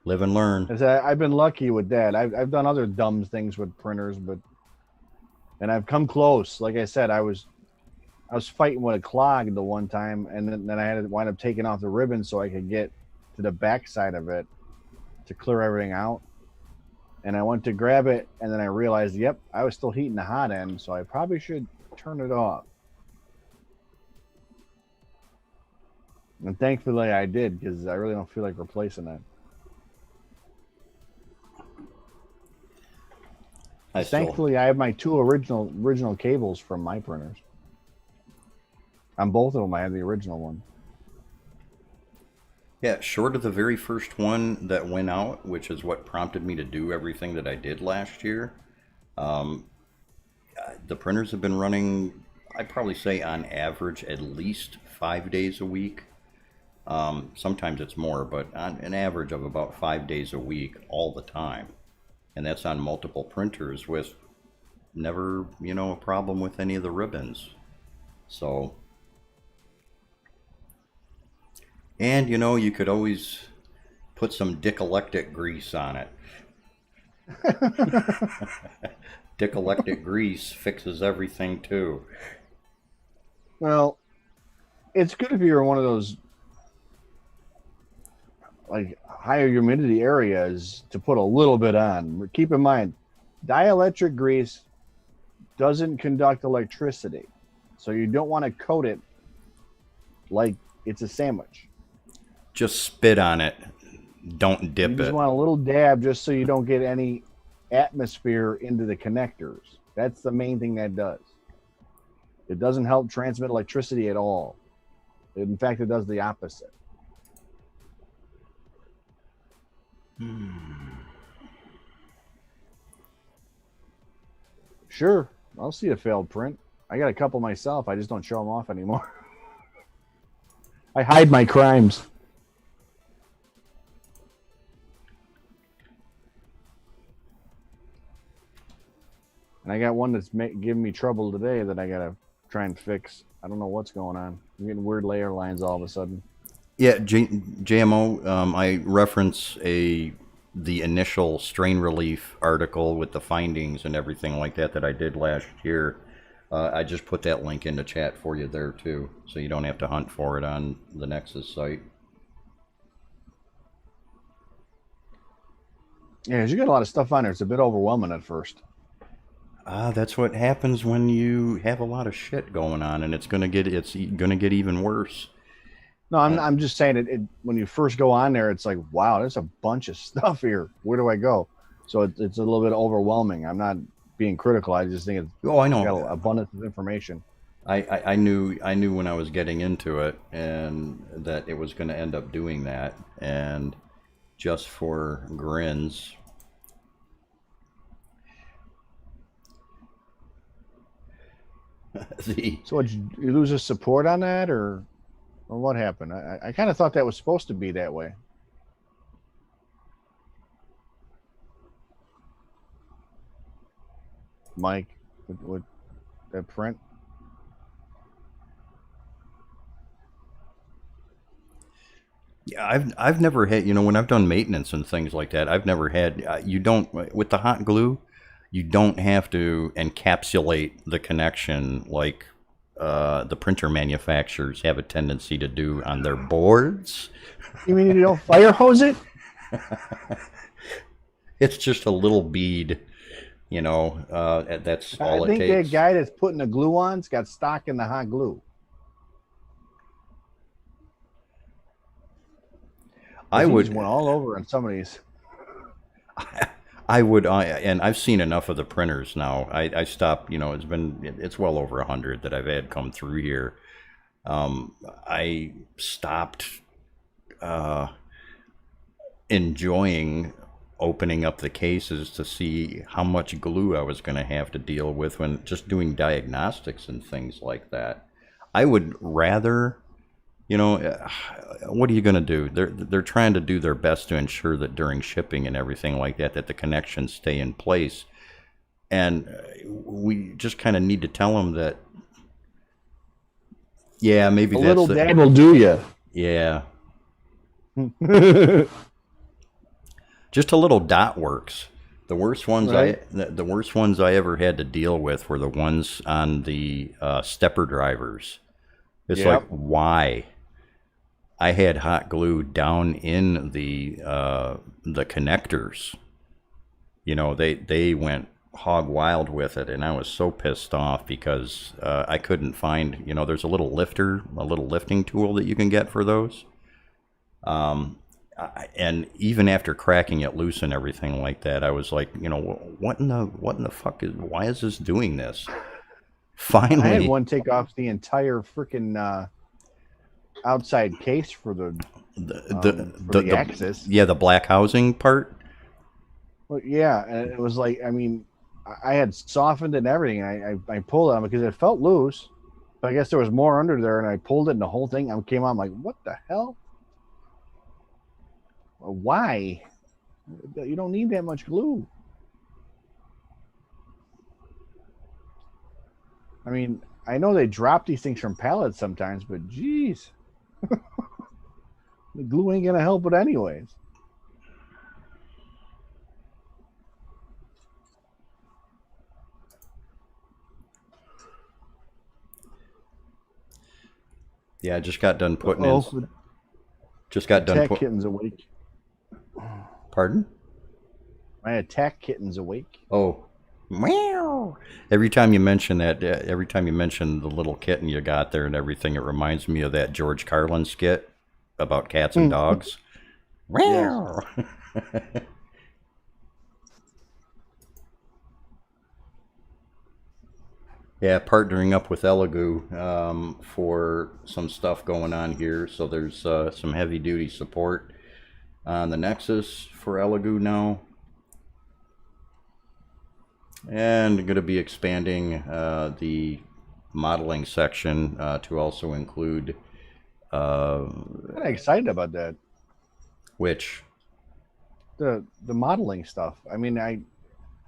Live and learn. I've been lucky with that. I've done other dumb things with printers, and I've come close. Like I said, I was fighting with a clog the one time, and then I had to wind up taking off the ribbon so I could get to the back side of it to clear everything out. And I went to grab it, and then I realized, yep, I was still heating the hot end, so I probably should turn it off. And thankfully I did, because I really don't feel like replacing that. Thankfully, I have my 2 original cables from my printers. On both of them, I have the original one. Yeah, short of the very first one that went out, which is what prompted me to do everything that I did last year, the printers have been running, I'd probably say on average, at least 5 days a week. Sometimes it's more, but on an average of about 5 days a week, all the time. And that's on multiple printers with never, a problem with any of the ribbons. So, and you could always put some Dickelectric grease on it. Dickelectric grease fixes everything too. Well, it's good if you're in one of those like higher humidity areas to put a little bit on. Keep in mind, dielectric grease doesn't conduct electricity, so you don't want to coat it like it's a sandwich. Just spit on it. Don't dip You just it. want a little dab just so you don't get any atmosphere into the connectors. That's the main thing that does. It doesn't help transmit electricity at all. In fact, it does the opposite. Sure, I'll see a failed print. I got a couple myself. I just don't show them off anymore. I hide my crimes. And I got one that's giving me trouble today that I got to try and fix. I don't know what's going on. I'm getting weird layer lines all of a sudden. Yeah, JMO, I reference the initial strain relief article with the findings and everything like that I did last year. I just put that link in the chat for you there too, so you don't have to hunt for it on the Nexus site. Yeah, 'cause you got a lot of stuff on there. It's a bit overwhelming at first. That's what happens when you have a lot of shit going on, and it's gonna get even worse. No, I'm just saying it when you first go on there, it's like, wow, there's a bunch of stuff here. Where do I go? So it's a little bit overwhelming. I'm not being critical. I just think it's I know. got an abundance of information. I knew when I was getting into it, and that it was going to end up doing that. And just for grins, So what, you lose a support on that, or what happened? I kind of thought that was supposed to be that way. Mike, with that print. Yeah, I've never had, when I've done maintenance and things like that, I've never had, you don't, with the hot glue, you don't have to encapsulate the connection like the printer manufacturers have a tendency to do on their boards. You mean you don't fire hose it? It's just a little bead, that's all it takes. I think that guy that's putting the glue on's got stock in the hot glue. I would went all over on some of these. I would, and I've seen enough of the printers now. I stopped. It's well over 100 that I've had come through here. I stopped enjoying opening up the cases to see how much glue I was going to have to deal with when just doing diagnostics and things like that. I would rather. What are you going to do? They're trying to do their best to ensure that during shipping and everything like that the connections stay in place. And we just kind of need to tell them that, yeah, maybe a that's little dab will do you. Yeah. Just a little dot works. The worst ones the worst ones I ever had to deal with were the ones on the stepper drivers. It's like, why? I had hot glue down in the connectors. They went hog wild with it, and I was so pissed off because I couldn't find. There's a little lifting tool that you can get for those. And even after cracking it loose and everything like that, I was like, what in the fuck why is this doing this? Finally, I had one take off the entire freaking outside case for the axis. Yeah, the black housing part. Well, yeah, and it was like, I had softened it and everything. I pulled it on because it felt loose, but I guess there was more under there, and I pulled it, and the whole thing came out. I'm like, what the hell? Why? You don't need that much glue. I mean, I know they drop these things from pallets sometimes, but geez, the glue ain't gonna help it anyways. Yeah, I just got done putting Oh, in. Just got done attack put. kitten's awake. Pardon? My attack kitten's awake. Oh, meow. Every time you mention that, every time you mention the little kitten you got there and everything, it reminds me of that George Carlin skit about cats and dogs. Meow. Yeah, partnering up with Elegoo for some stuff going on here. So there's some heavy duty support on the Nexus for Elegoo now. And going to be expanding the modeling section to also include I'm kind of excited about that. which, The modeling stuff. I mean,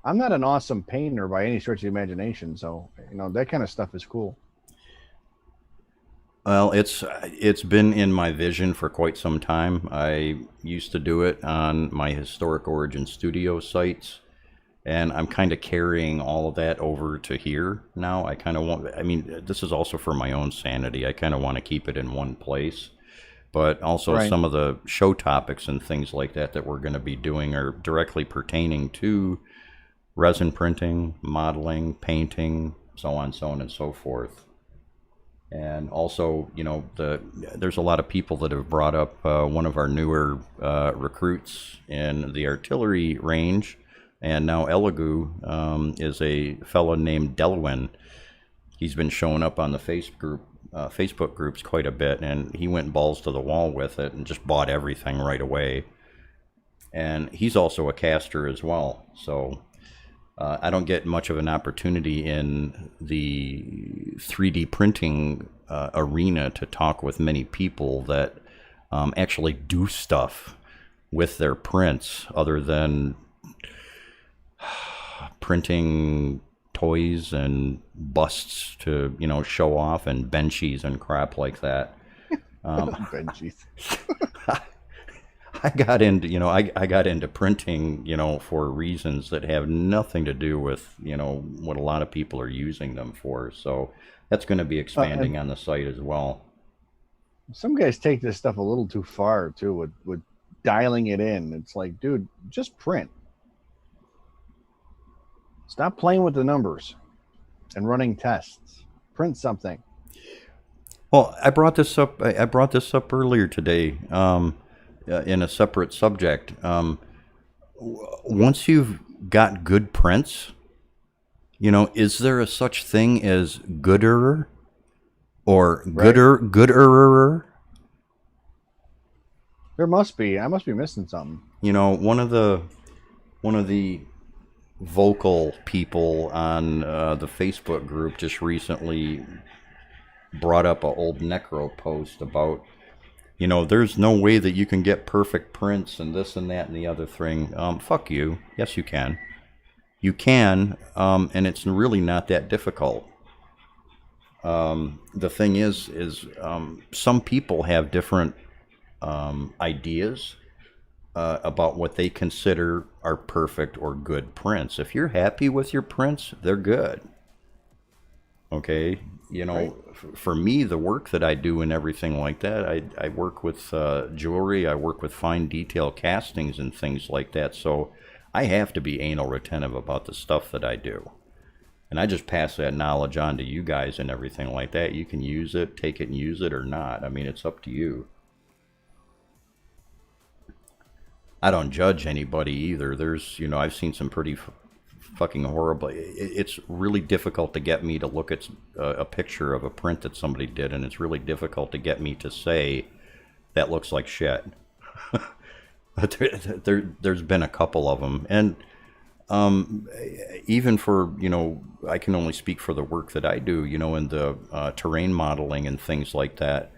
I'm not an awesome painter by any stretch of the imagination, so that kind of stuff is cool. well, it's been in my vision for quite some time. I used to do it on my Historic Origin Studio sites, and I'm kind of carrying all of that over to here now. I kind of want, I mean, this is also for my own sanity. I kind of want to keep it in one place. But also Right. some of the show topics and things like that that we're going to be doing are directly pertaining to resin printing, modeling, painting, so on, so on and so forth. And also, there's a lot of people that have brought up one of our newer recruits in the artillery range, and now Elegoo is a fellow named Delwyn. He's been showing up on the Facebook groups quite a bit, and he went balls to the wall with it and just bought everything right away. And he's also a caster as well, so I don't get much of an opportunity in the 3D printing arena to talk with many people that actually do stuff with their prints other than printing toys and busts to show off and benchies and crap like that. Benjies. I got into I got into printing for reasons that have nothing to do with what a lot of people are using them for. So that's going to be expanding on the site as well. Some guys take this stuff a little too far too with dialing it in. It's like, dude, just print. Stop playing with the numbers and running tests. Print something. Well, I brought this up. I brought this up earlier today in a separate subject. Once you've got good prints, is there a such thing as gooder or gooderer? There must be. I must be missing something. One of the vocal people on the Facebook group just recently brought up an old Necro post about, there's no way that you can get perfect prints and this and that and the other thing. Fuck you. Yes, you can. You can, and it's really not that difficult. The thing is some people have different ideas about what they consider are perfect or good prints. If you're happy with your prints, they're good. Okay, Right. for me, the work that I do and everything like that, I work with jewelry, I work with fine detail castings and things like that. So I have to be anal retentive about the stuff that I do. And I just pass that knowledge on to you guys and everything like that. You can use it, take it and use it or not. I mean, it's up to you. I don't judge anybody either. There's, I've seen some pretty fucking horrible. It's really difficult to get me to look at a picture of a print that somebody did, and it's really difficult to get me to say that looks like shit. But there's been a couple of them, and even for I can only speak for the work that I do, in the terrain modeling and things like that.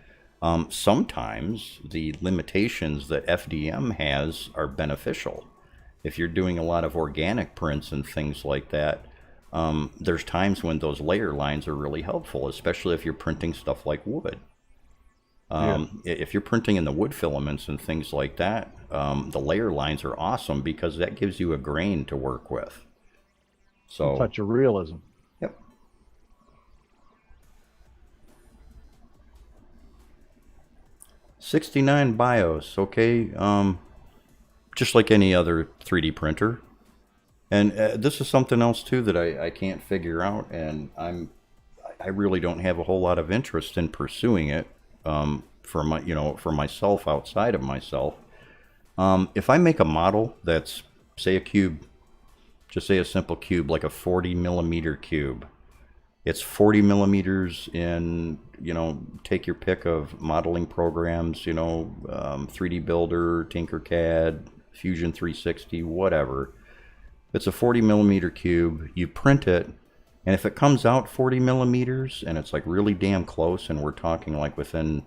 Sometimes the limitations that FDM has are beneficial. If you're doing a lot of organic prints and things like that, there's times when those layer lines are really helpful, especially if you're printing stuff like wood. Yeah. If you're printing in the wood filaments and things like that, the layer lines are awesome because that gives you a grain to work with. A So, touch of realism. yep. 69 BIOS, okay. Just like any other 3D printer. And this is something else too that I can't figure out, and I really don't have a whole lot of interest in pursuing it, for my, for myself, outside of myself. If I make a model that's, say, a cube, just say a simple cube, like a 40 millimeter cube. It's 40 millimeters in, take your pick of modeling programs, 3D Builder, Tinkercad, Fusion 360, whatever. It's a 40 millimeter cube. You print it, and if it comes out 40 millimeters and it's like really damn close, and we're talking like within,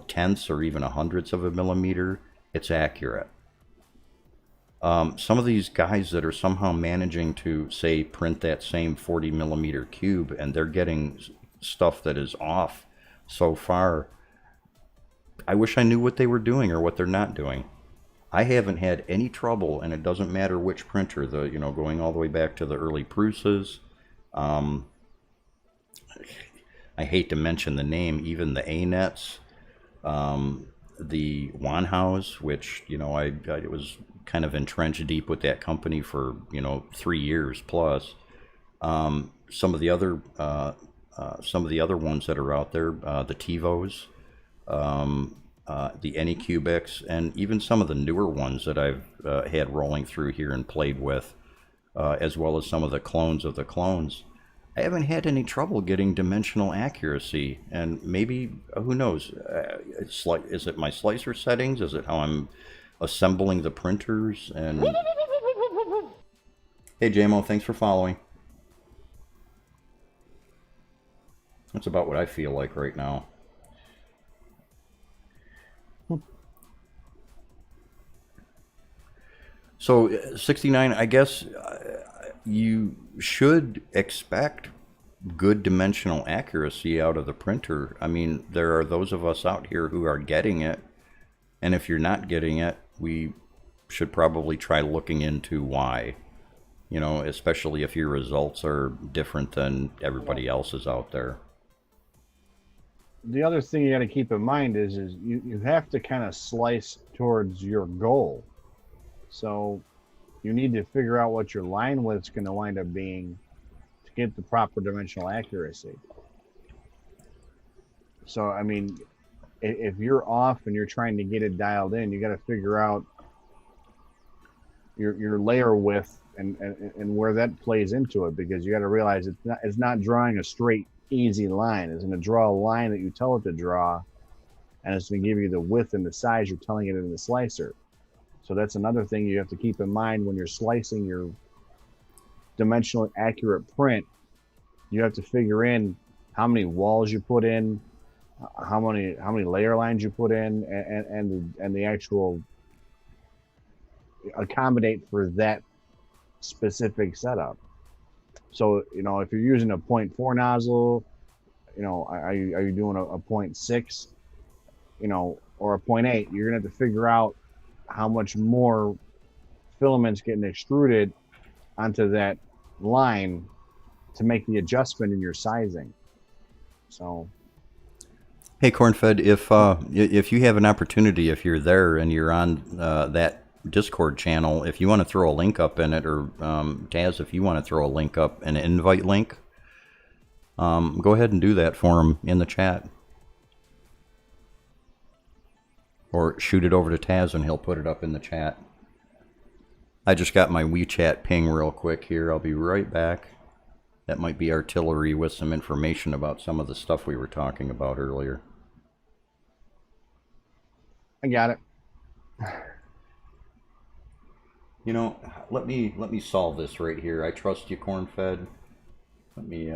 tenths or even hundredths of a millimeter, it's accurate. Some of these guys that are somehow managing to, say, print that same 40 millimeter cube, and they're getting stuff that is off so far. I wish I knew what they were doing or what they're not doing. I haven't had any trouble, and it doesn't matter which printer, going all the way back to the early Prusa's. I hate to mention the name, even the A-Nets, the Wanhaus, which, I was kind of entrenched deep with that company for, 3 years plus. Some of the other ones that are out there, the TiVos, the Anycubics, and even some of the newer ones that I've had rolling through here and played with, as well as some of the clones of the clones. I haven't had any trouble getting dimensional accuracy, and maybe, who knows, it's like, is it my slicer settings? Is it how I'm assembling the printers? And hey JMO, thanks for following. That's about what I feel like right now. So 69, I guess you should expect good dimensional accuracy out of the printer. I mean, there are those of us out here who are getting it, and if you're not getting it, we should probably try looking into why. Especially if your results are different than everybody else's out there. The other thing you got to keep in mind is you have to kind of slice towards your goal. So you need to figure out what your line width's going to wind up being to get the proper dimensional accuracy. So, I mean, if you're off and you're trying to get it dialed in, you got to figure out your layer width and where that plays into it, because you got to realize it's not drawing a straight, easy line. It's going to draw a line that you tell it to draw, and it's going to give you the width and the size you're telling it in the slicer. So that's another thing you have to keep in mind when you're slicing your dimensionally accurate print. You have to figure in how many walls you put in, how many layer lines you put in, and the actual accommodate for that specific setup. So, if you're using a 0.4 nozzle, are you doing a 0.6, or a 0.8, you're gonna have to figure out how much more filaments getting extruded onto that line to make the adjustment in your sizing. So, hey Cornfed, if you have an opportunity, if you're there and you're on that Discord channel, if you want to throw a link up in it, or Taz, if you want to throw a link up, an invite link, go ahead and do that for him in the chat. Or shoot it over to Taz and he'll put it up in the chat. I just got my WeChat ping real quick here. I'll be right back. That might be artillery with some information about some of the stuff we were talking about earlier. I got it. Let me solve this right here. I trust you, Cornfed. Let me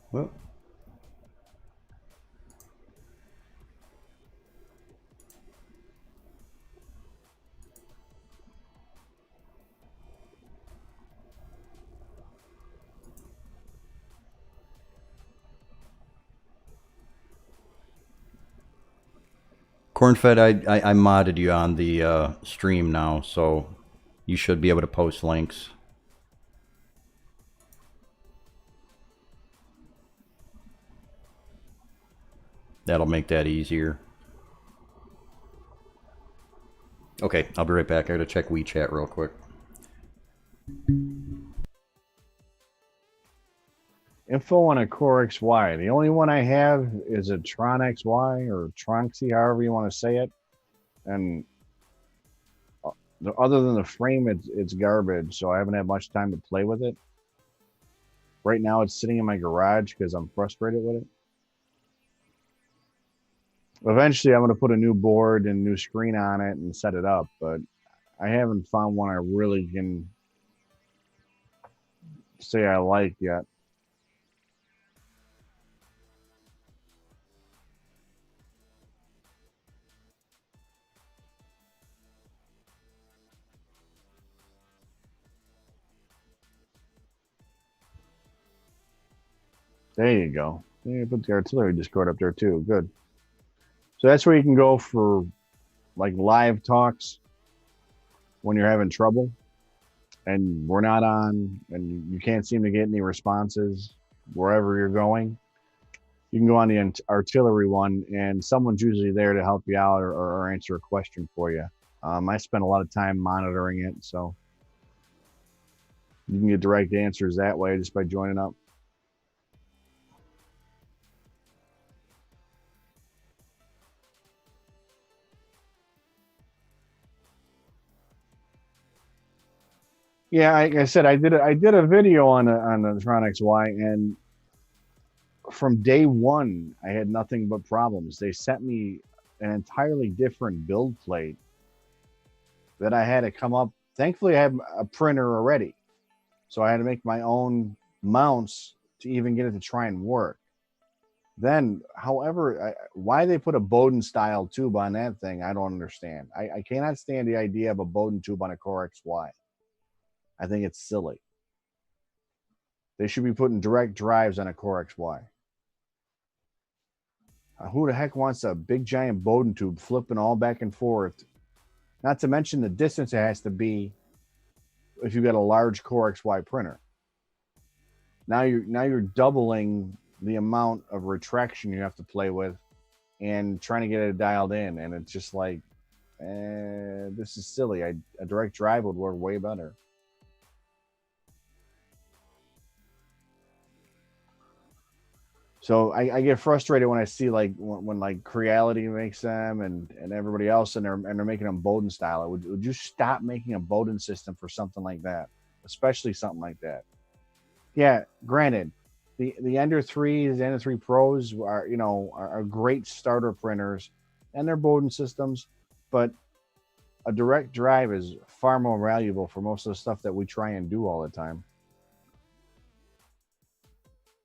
Well, Cornfed, I modded you on the stream now, so you should be able to post links. That'll make that easier. Okay, I'll be right back. I gotta check WeChat real quick. Info on a Core XY. The only one I have is a Tron XY or Tronxy, however you want to say it. And other than the frame, it's garbage. So I haven't had much time to play with it. Right now, it's sitting in my garage because I'm frustrated with it. Eventually, I'm going to put a new board and new screen on it and set it up. But I haven't found one I really can say I like yet. There you go. You put the artillery Discord up there too. Good. So that's where you can go for like live talks when you're having trouble and we're not on and you can't seem to get any responses wherever you're going. You can go on the artillery one and someone's usually there to help you out or answer a question for you. I spend a lot of time monitoring it, so you can get direct answers that way just by joining up. Yeah, like I said, I did a video on the Tron XY, and from day one, I had nothing but problems. They sent me an entirely different build plate that I had to come up. Thankfully, I have a printer already, so I had to make my own mounts to even get it to try and work. Then, however, why they put a Bowden style tube on that thing, I don't understand. I cannot stand the idea of a Bowden tube on a Core XY. I think it's silly. They should be putting direct drives on a Core XY. Who the heck wants a big giant Bowden tube flipping all back and forth? Not to mention the distance it has to be if you've got a large Core XY printer. Now you're doubling the amount of retraction you have to play with and trying to get it dialed in, and it's just like, this is silly. A direct drive would work way better. So I get frustrated when I see like when like Creality makes them and everybody else and they're making them Bowden style. Would you stop making a Bowden system for something like that, especially something like that? Yeah, granted, the Ender 3s, the Ender 3 Pros are great starter printers, and they're Bowden systems, but a direct drive is far more valuable for most of the stuff that we try and do all the time.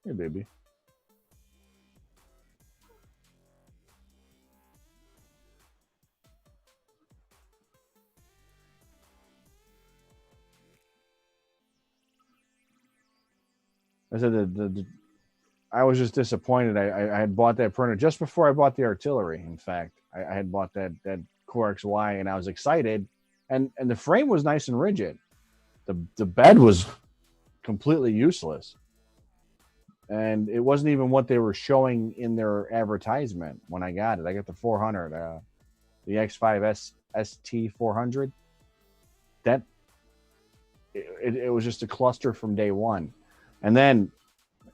Hey, baby. I said I was just disappointed. I had bought that printer just before I bought the artillery. In fact, I had bought that Core XY and I was excited, and the frame was nice and rigid. The bed was completely useless, and it wasn't even what they were showing in their advertisement when I got it. I got the 400, the X5 ST 400. That it was just a cluster from day one. And then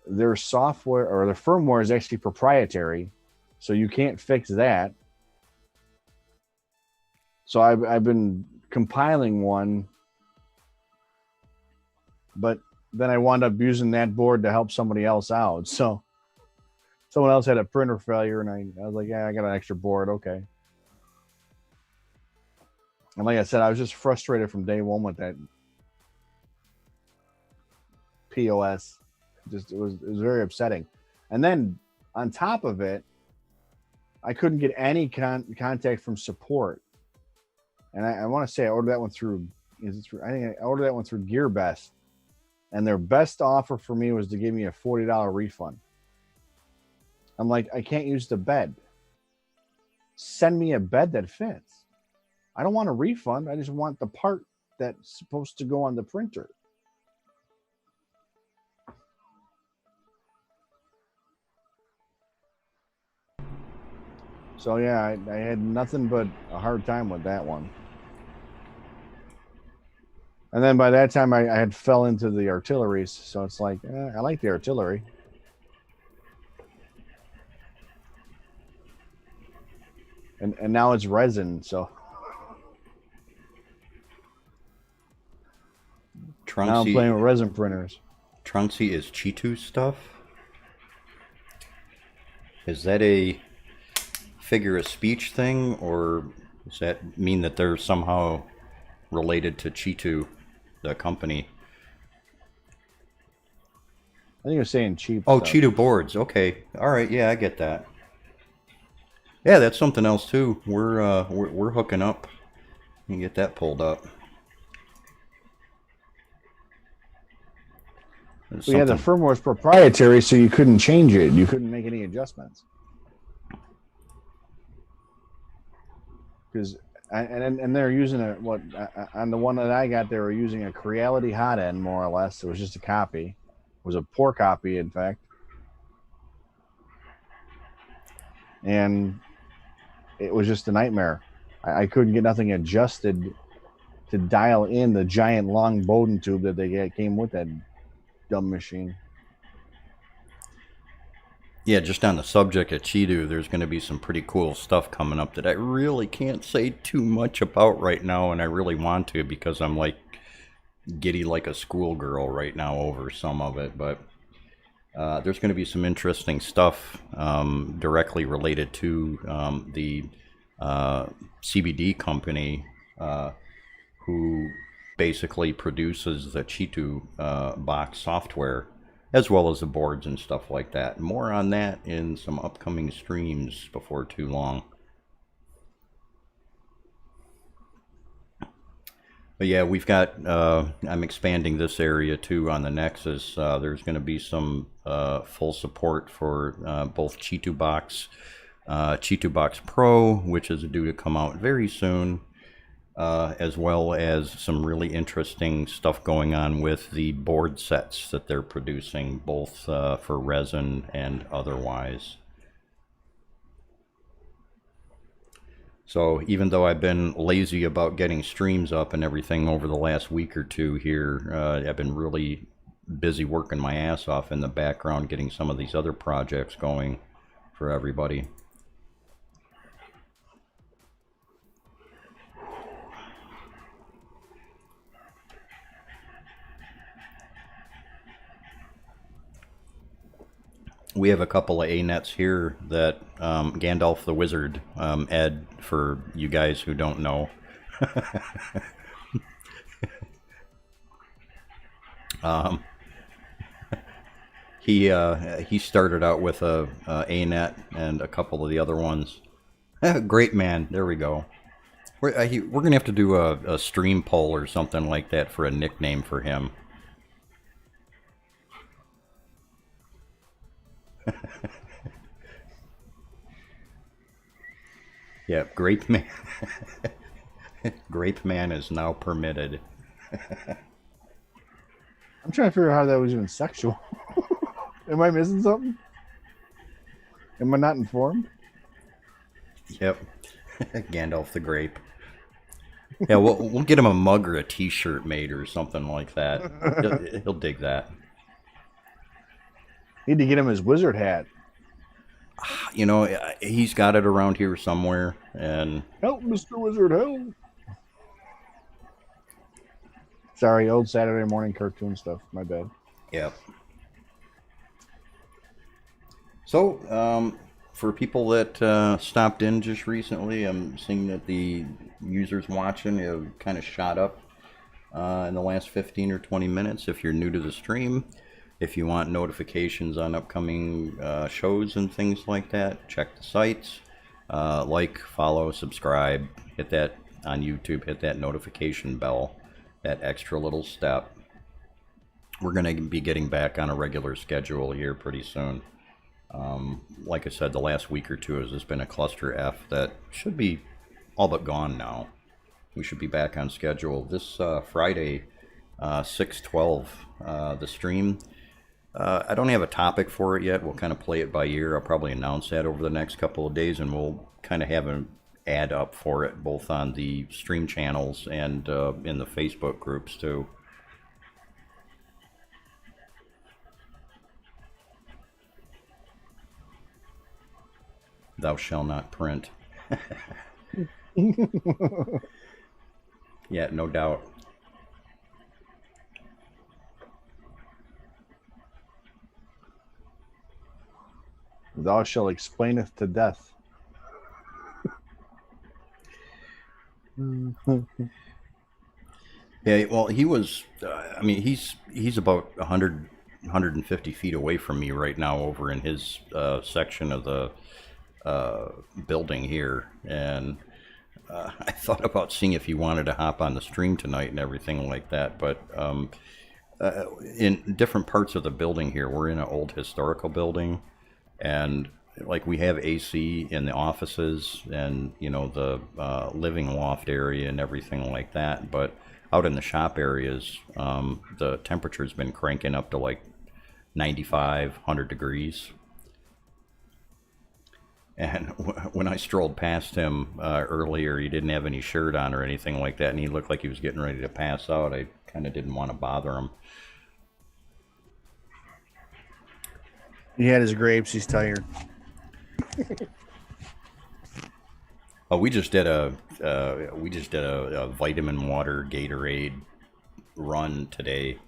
their software or the firmware is actually proprietary, so you can't fix that. So I've been compiling one, but then I wound up using that board to help somebody else out. So someone else had a printer failure, and I was like, yeah, I got an extra board, okay. And like I said, I was just frustrated from day one with that POS. Just it was very upsetting. And then on top of it, I couldn't get any contact from support. And I want to say I ordered that one through. I think I ordered that one through GearBest, and their best offer for me was to give me a $40 refund. I'm like, I can't use the bed. Send me a bed that fits. I don't want a refund. I just want the part that's supposed to go on the printer. So yeah, I had nothing but a hard time with that one. And then by that time, I had fell into the artilleries. So it's like, I like the artillery. And now it's resin, so now I'm playing with resin printers. Trunksy is Cheeto stuff? Is that a figure of speech thing, or does that mean that they're somehow related to Cheeto, the company? I think you're saying cheap. Oh, stuff. Cheeto boards. Okay, all right. Yeah, I get that. Yeah, that's something else too. We're hooking up. You can get that pulled up. Yeah, the firmware was proprietary, so you couldn't change it. You couldn't make any adjustments. Because and they're using on the one that I got, they were using a Creality hot end, more or less. It was just a copy. It was a poor copy, in fact. And it was just a nightmare. I couldn't get nothing adjusted to dial in the giant long Bowden tube that they came with that dumb machine. Yeah, just on the subject of Cheeto, there's going to be some pretty cool stuff coming up that I really can't say too much about right now, and I really want to because I'm like giddy like a schoolgirl right now over some of it. But there's going to be some interesting stuff directly related to the CBD company who basically produces the Cheeto box software, as well as the boards and stuff like that. More on that in some upcoming streams before too long. But yeah, we've got, I'm expanding this area too on the Nexus. There's going to be some full support for both Cheeto Box Pro, which is due to come out very soon, as well as some really interesting stuff going on with the board sets that they're producing, both for resin and otherwise. So even though I've been lazy about getting streams up and everything over the last week or two here, I've been really busy working my ass off in the background, getting some of these other projects going for everybody. We have a couple of A-nets here that Gandalf the Wizard, Ed, for you guys who don't know. He started out with a A-net and a couple of the other ones. Great man, there we go. We're gonna have to do a stream poll or something like that for a nickname for him. Yeah, Grape Man. Grape Man is now permitted. I'm trying to figure out how that was even sexual. Am I missing something? Am I not informed? Yep. Gandalf the Grape. Yeah, we'll get him a mug or a t-shirt made or something like that. He'll dig that. Need to get him his wizard hat. You know, he's got it around here somewhere, and help, Mr. Wizard, help! Sorry, old Saturday morning cartoon stuff. My bad. Yep. So, for people that stopped in just recently, I'm seeing that the users watching have kind of shot up in the last 15 or 20 minutes. If you're new to the stream, If you want notifications on upcoming shows and things like that, check the sites. Like, follow, subscribe, hit that on YouTube, hit that notification bell, that extra little step. We're going to be getting back on a regular schedule here pretty soon. Like I said, the last week or two has just been a cluster F that should be all but gone now. We should be back on schedule this Friday, 6/12, the stream. I don't have a topic for it yet. We'll kind of play it by ear. I'll probably announce that over the next couple of days, and we'll kind of have an ad up for it both on the stream channels and in the Facebook groups too. Thou shalt not print. Yeah, no doubt. Thou shalt explaineth to death. Yeah, well, he was. I mean, he's about 100, 150 feet away from me right now, over in his section of the building here, and I thought about seeing if he wanted to hop on the stream tonight and everything like that. But in different parts of the building here, we're in an old historical building, and like we have AC in the offices and the living loft area and everything like that, but out in the shop areas, the temperature's been cranking up to like 95, 100 degrees. And when I strolled past him earlier, he didn't have any shirt on or anything like that, and he looked like he was getting ready to pass out. I kind of didn't want to bother him. He had his grapes. He's tired. Oh, we just did a vitamin water Gatorade run today.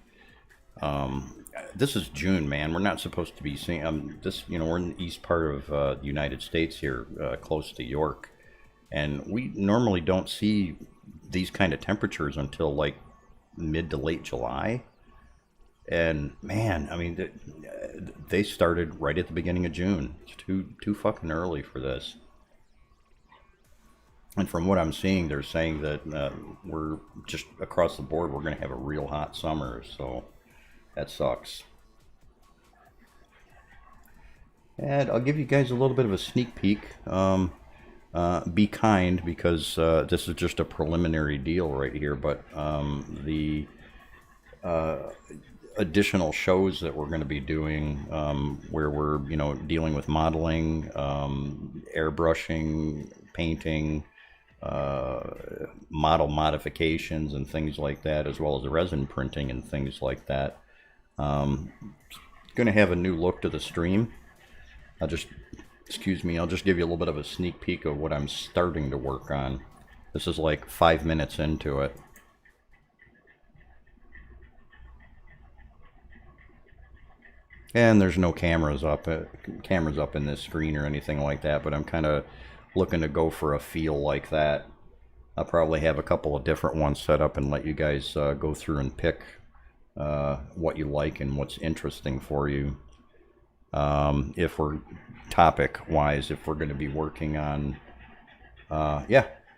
This is June, man. We're not supposed to be seeing this. We're in the east part of the United States here, close to York, and we normally don't see these kind of temperatures until like mid to late July. And man, I mean, they started right at the beginning of June. It's too fucking early for this. And from what I'm seeing, they're saying that we're just across the board, we're going to have a real hot summer. So that sucks. And I'll give you guys a little bit of a sneak peek. Be kind, because this is just a preliminary deal right here. But the additional shows that we're going to be doing, where we're dealing with modeling, airbrushing, painting, model modifications and things like that, as well as resin printing and things like that. Going to have a new look to the stream. I'll just give you a little bit of a sneak peek of what I'm starting to work on. This is like 5 minutes into it. And there's no cameras up in this screen or anything like that, but I'm kind of looking to go for a feel like that. I'll probably have a couple of different ones set up and let you guys go through and pick what you like and what's interesting for you. If we're topic-wise, if we're going to be working on,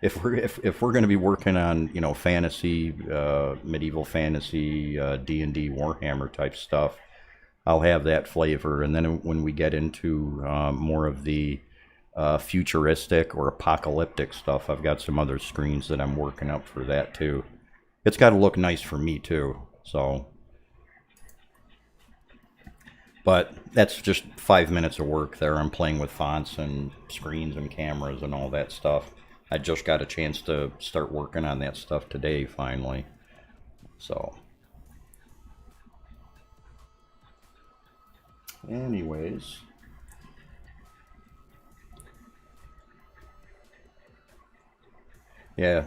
if we're going to be working on fantasy, medieval fantasy, D&D, Warhammer type stuff, I'll have that flavor. And then when we get into more of the futuristic or apocalyptic stuff, I've got some other screens that I'm working up for that too. It's got to look nice for me too. So, but that's just 5 minutes of work there. I'm playing with fonts and screens and cameras and all that stuff. I just got a chance to start working on that stuff today finally. So anyways, yeah,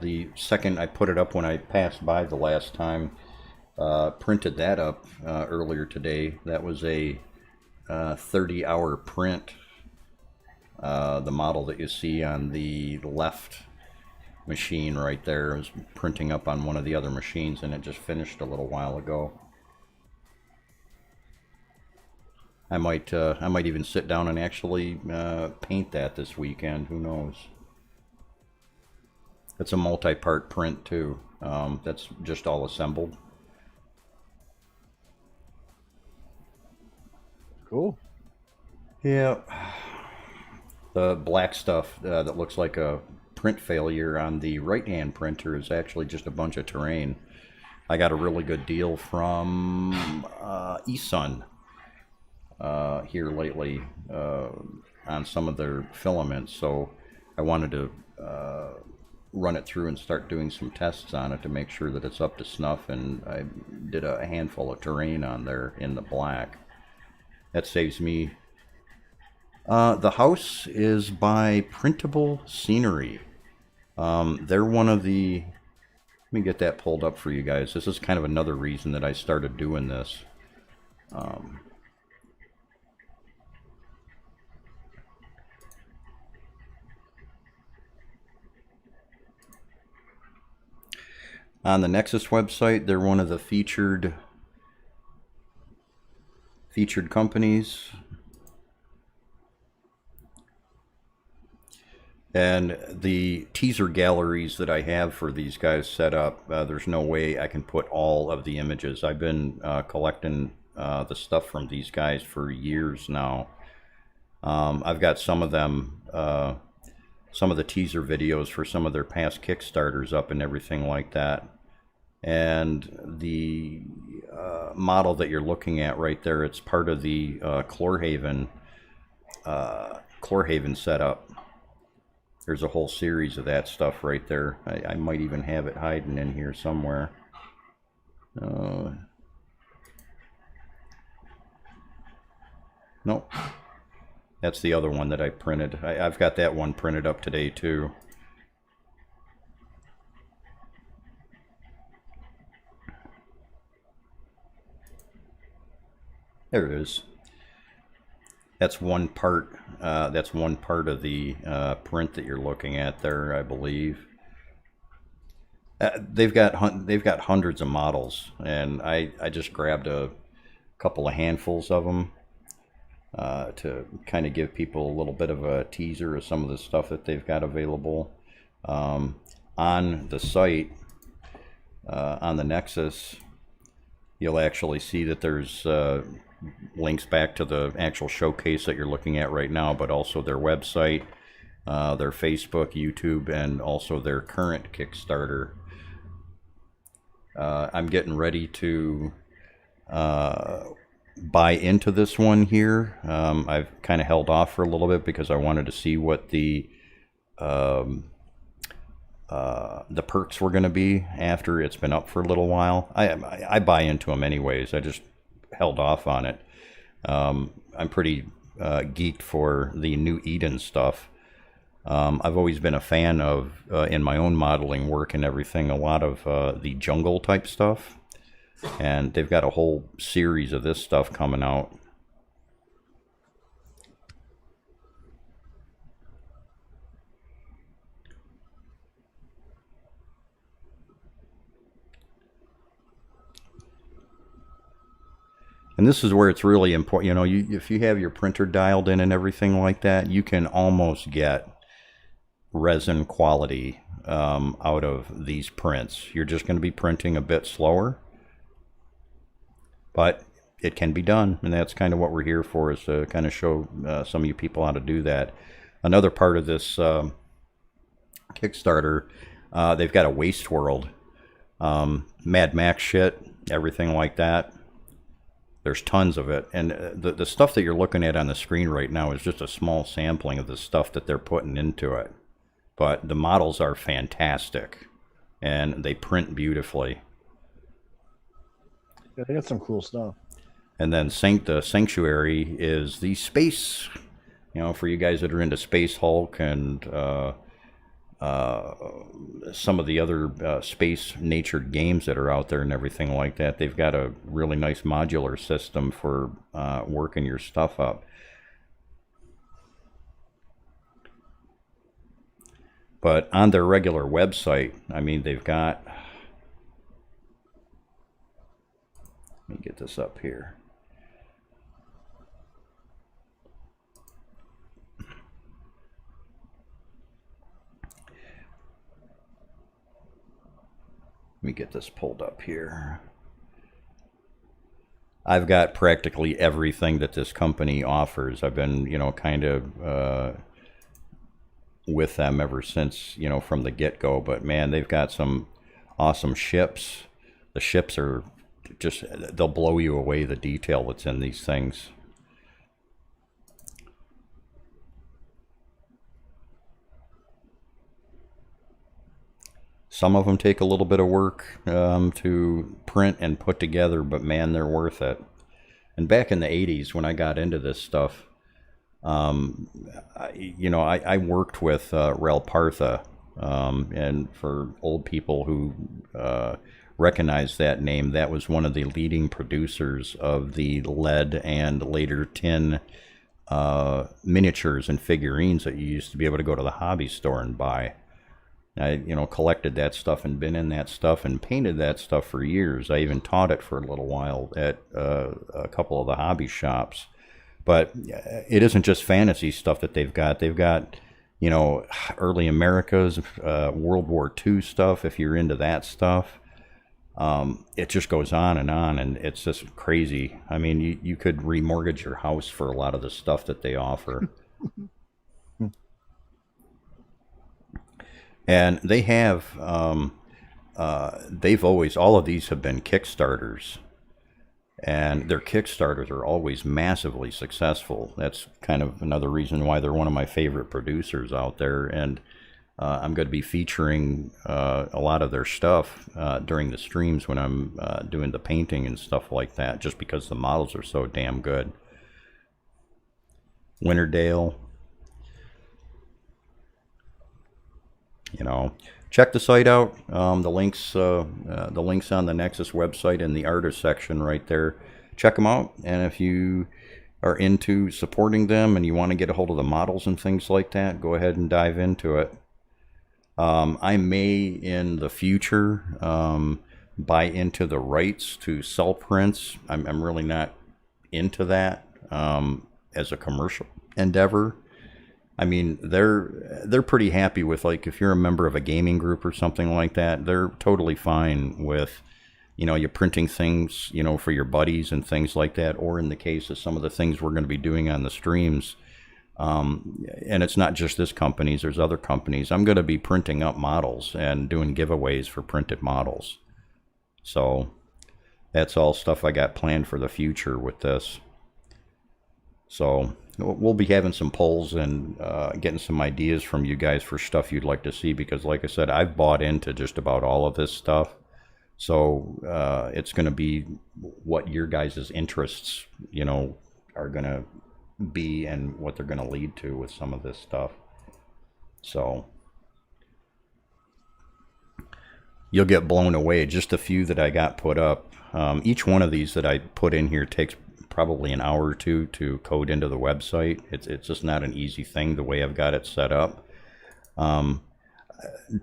the second I put it up when I passed by the last time, printed that up earlier today. That was a 30-hour print. The model that you see on the left machine right there is printing up on one of the other machines, and it just finished a little while ago. I might even sit down and actually paint that this weekend. Who knows? It's a multi-part print too. That's just all assembled. Cool. Yeah. The black stuff that looks like a print failure on the right-hand printer is actually just a bunch of terrain. I got a really good deal from eSun here lately on some of their filaments, so I wanted to run it through and start doing some tests on it to make sure that it's up to snuff, and I did a handful of terrain on there in the black. That saves me. The house is by Printable Scenery. They're one of the... Let me get that pulled up for you guys. This is kind of another reason that I started doing this. On the Nexus website, they're one of the featured companies. And the teaser galleries that I have for these guys set up, there's no way I can put all of the images. I've been collecting the stuff from these guys for years now. I've got some of them, some of the teaser videos for some of their past Kickstarters up and everything like that. And the model that you're looking at right there, it's part of the Chlorhaven setup. There's a whole series of that stuff right there. I might even have it hiding in here somewhere. Nope. That's the other one that I printed. I've got that one printed up today too. There it is. That's one part. That's one part of the print that you're looking at there, I believe. They've got hundreds of models, and I just grabbed a couple of handfuls of them to kind of give people a little bit of a teaser of some of the stuff that they've got available on the site. On the Nexus, you'll actually see that there's links back to the actual showcase that you're looking at right now, but also their website, their Facebook, YouTube, and also their current Kickstarter. I'm getting ready to buy into this one here. I've kind of held off for a little bit because I wanted to see what the perks were going to be after it's been up for a little while. I buy into them anyways. I just held off on it. I'm pretty geeked for the new Eden stuff. I've always been a fan of, in my own modeling work and everything, a lot of the jungle type stuff. And they've got a whole series of this stuff coming out. And this is where it's really important. You know, if you have your printer dialed in and everything like that, you can almost get resin quality out of these prints. You're just going to be printing a bit slower, but it can be done, and that's kind of what we're here for, is to kind of show some of you people how to do that. Another part of this Kickstarter, they've got a waste world, Mad Max shit, everything like that. There's tons of it, and the stuff that you're looking at on the screen right now is just a small sampling of the stuff that they're putting into it. But the models are fantastic, and they print beautifully. Yeah, they got some cool stuff. And then the Sanctuary is the space, you know, for you guys that are into Space Hulk and some of the other space-natured games that are out there and everything like that. They've got a really nice modular system for working your stuff up. But on their regular website, I mean, they've got... Let me get this up here. Let me get this pulled up here. I've got practically everything that this company offers. I've been, kind of with them ever since, from the get-go. But man, they've got some awesome ships. The ships are just, they'll blow you away, the detail that's in these things. Some of them take a little bit of work to print and put together, but man, they're worth it. And back in the 80s when I got into this stuff, I worked with Rel Partha, and for old people who recognize that name, that was one of the leading producers of the lead and later tin miniatures and figurines that you used to be able to go to the hobby store and buy. I, collected that stuff and been in that stuff and painted that stuff for years. I even taught it for a little while at a couple of the hobby shops. But it isn't just fantasy stuff that they've got. They've got, early Americas, World War II stuff, if you're into that stuff. It just goes on, and it's just crazy. I mean, you could remortgage your house for a lot of the stuff that they offer. And they have, they've always, all of these have been Kickstarters. And their Kickstarters are always massively successful. That's kind of another reason why they're one of my favorite producers out there. And I'm going to be featuring a lot of their stuff during the streams when I'm doing the painting and stuff like that, just because the models are so damn good. Winterdale. Check the site out. The links on the Nexus website in the artist section right there. Check them out. And if you are into supporting them and you want to get a hold of the models and things like that, go ahead and dive into it. I may in the future buy into the rights to sell prints. I'm really not into that as a commercial endeavor. I mean, they're pretty happy with, like, if you're a member of a gaming group or something like that, they're totally fine with, you printing things, for your buddies and things like that. Or in the case of some of the things we're going to be doing on the streams, and it's not just this companies, there's other companies. I'm going to be printing up models and doing giveaways for printed models. So that's all stuff I got planned for the future with this. So we'll be having some polls and getting some ideas from you guys for stuff you'd like to see, because like I said, I've bought into just about all of this stuff. So it's going to be what your guys' interests, are going to be and what they're going to lead to with some of this stuff. So you'll get blown away. Just a few that I got put up. Each one of these that I put in here takes probably an hour or two to code into the website. It's just not an easy thing the way I've got it set up.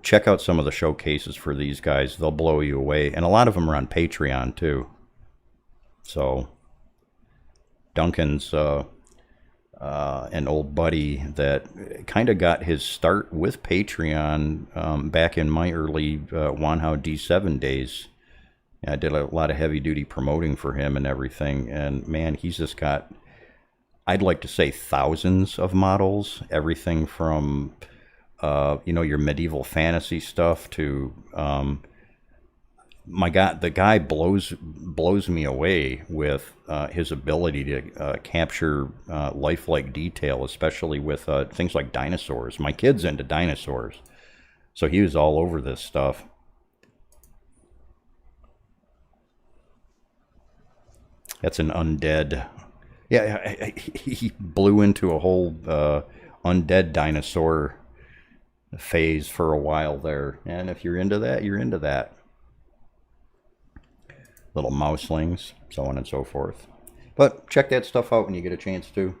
Check out some of the showcases for these guys. They'll blow you away. And a lot of them are on Patreon too. So Duncan's an old buddy that kind of got his start with Patreon back in my early Wanhao D7 days. I did a lot of heavy duty promoting for him and everything, and man, he's just got, I'd like to say, thousands of models, everything from your medieval fantasy stuff to my God, the guy blows me away with his ability to capture lifelike detail, especially with things like dinosaurs. My kid's into dinosaurs, so he was all over this stuff. That's an undead. Yeah, he blew into a whole undead dinosaur phase for a while there. And if you're into that, you're into that. Little mouselings, so on and so forth. But check that stuff out when you get a chance to.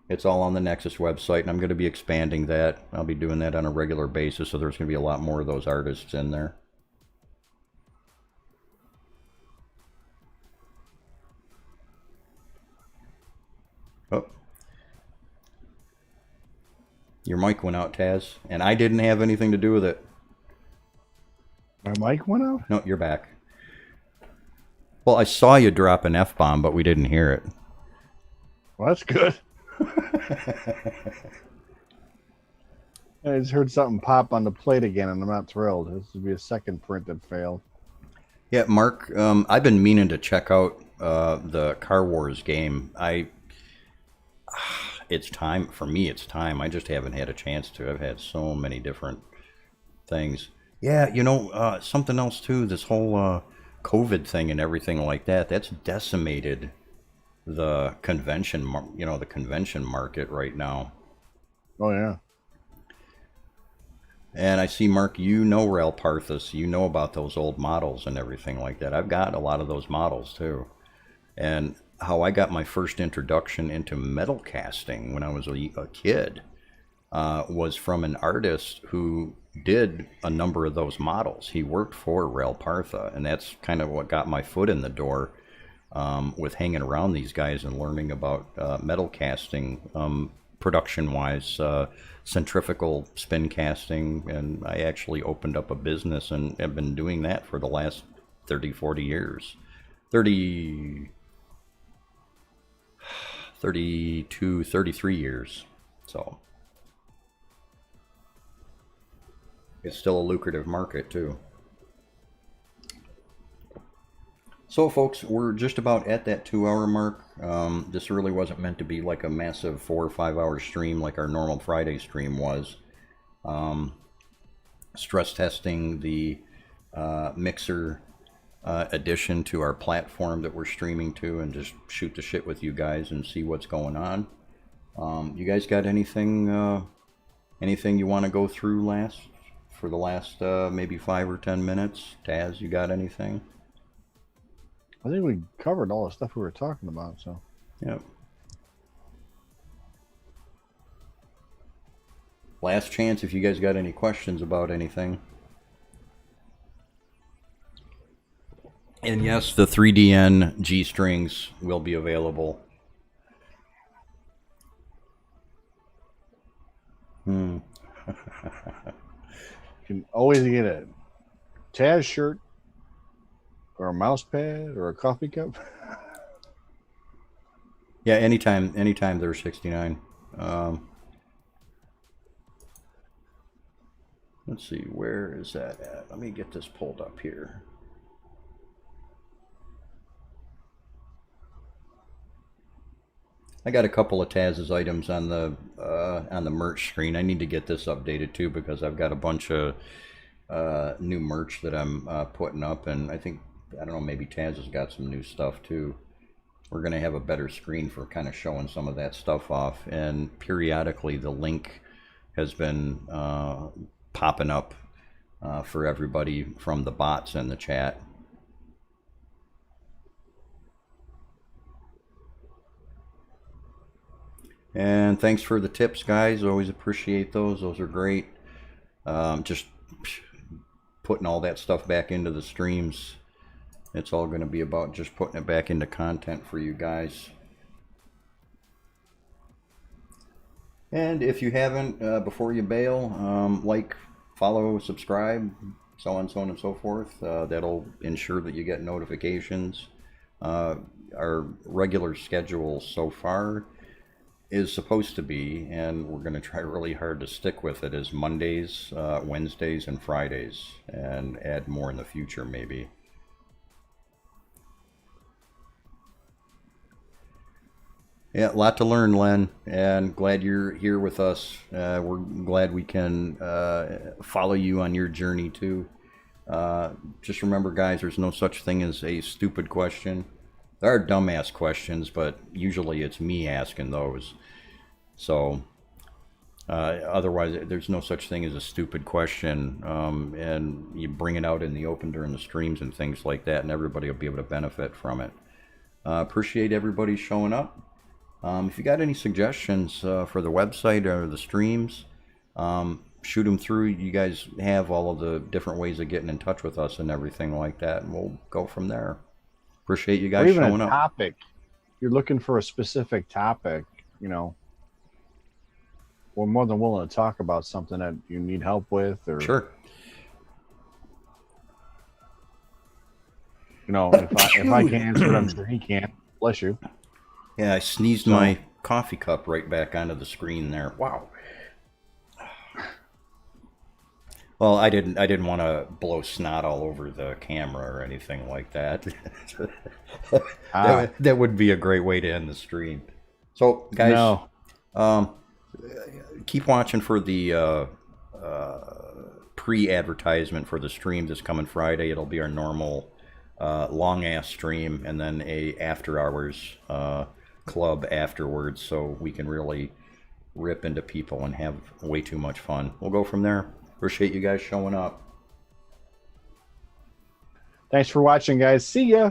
It's all on the Nexus website, and I'm going to be expanding that. I'll be doing that on a regular basis, so there's going to be a lot more of those artists in there. Oh. Your mic went out, Taz, and I didn't have anything to do with it. My mic went out? No, you're back. Well, I saw you drop an F-bomb, but we didn't hear it. Well, that's good. I just heard something pop on the plate again, and I'm not thrilled. This would be a second print that failed. Yeah, Mark, I've been meaning to check out the Car Wars game. It's time for me. It's time. I just haven't had a chance to. I've had so many different things. Yeah, something else too. This whole COVID thing and everything like that. That's decimated the the convention market right now. Oh yeah. And I see, Mark, you know Rail Parthas. You know about those old models and everything like that. I've got a lot of those models too. And how I got my first introduction into metal casting when I was a kid was from an artist who did a number of those models. He worked for Rail Partha, and that's kind of what got my foot in the door with hanging around these guys and learning about metal casting, production-wise, centrifugal spin casting, and I actually opened up a business and have been doing that for the last 30, 40 years. 32, 33 years. So it's still a lucrative market too. So folks, we're just about at that 2 hour mark. This really wasn't meant to be like a massive 4 or 5 hour stream like our normal Friday stream was. Stress testing the mixer addition to our platform that we're streaming to, and just shoot the shit with you guys and see what's going on. You guys got anything you want to go through for the last maybe 5 or 10 minutes? Taz, you got anything? I think we covered all the stuff we were talking about. So Yep. Last chance if you guys got any questions about anything. And yes, the 3DN G strings will be available. you can always get a Taz shirt or a mouse pad or a coffee cup. Yeah, anytime they're 69. Let's see, where is that at? Let me get this pulled up here. I got a couple of Taz's items on the merch screen. I need to get this updated too, because I've got a bunch of new merch that I'm putting up, and I don't know, maybe Taz has got some new stuff too. We're gonna have a better screen for kind of showing some of that stuff off, and periodically the link has been popping up for everybody from the bots in the chat. And thanks for the tips, guys. Always appreciate those. Those are great. Just putting all that stuff back into the streams. It's all going to be about just putting it back into content for you guys. And if you haven't, before you bail, like, follow, subscribe, so on and so forth. That'll ensure that you get notifications. Our regular schedule so far is supposed to be, and we're going to try really hard to stick with it, is Mondays, Wednesdays, and Fridays, and add more in the future maybe. Yeah, a lot to learn, Len, and glad you're here with us. We're glad we can follow you on your journey too. Just remember, guys, there's no such thing as a stupid question. There are dumbass questions, but usually it's me asking those. So otherwise, there's no such thing as a stupid question. And you bring it out in the open during the streams and things like that, and everybody will be able to benefit from it. Appreciate everybody showing up. If you got any suggestions for the website or the streams, shoot them through. You guys have all of the different ways of getting in touch with us and everything like that, and we'll go from there. Appreciate you guys showing up. Topic. You're looking for a specific topic, we're more than willing to talk about something that you need help with. Or Sure. You know, if I can answer it, I'm sure he can. Bless you. Yeah, I sneezed my coffee cup right back onto the screen there. Wow. Well, I didn't want to blow snot all over the camera or anything like that. That would be a great way to end the stream. So, guys, No. keep watching for the pre-advertisement for the stream this coming Friday. It'll be our normal long-ass stream, and then a after-hours club afterwards, so we can really rip into people and have way too much fun. We'll go from there. Appreciate you guys showing up. Thanks for watching, guys. See ya.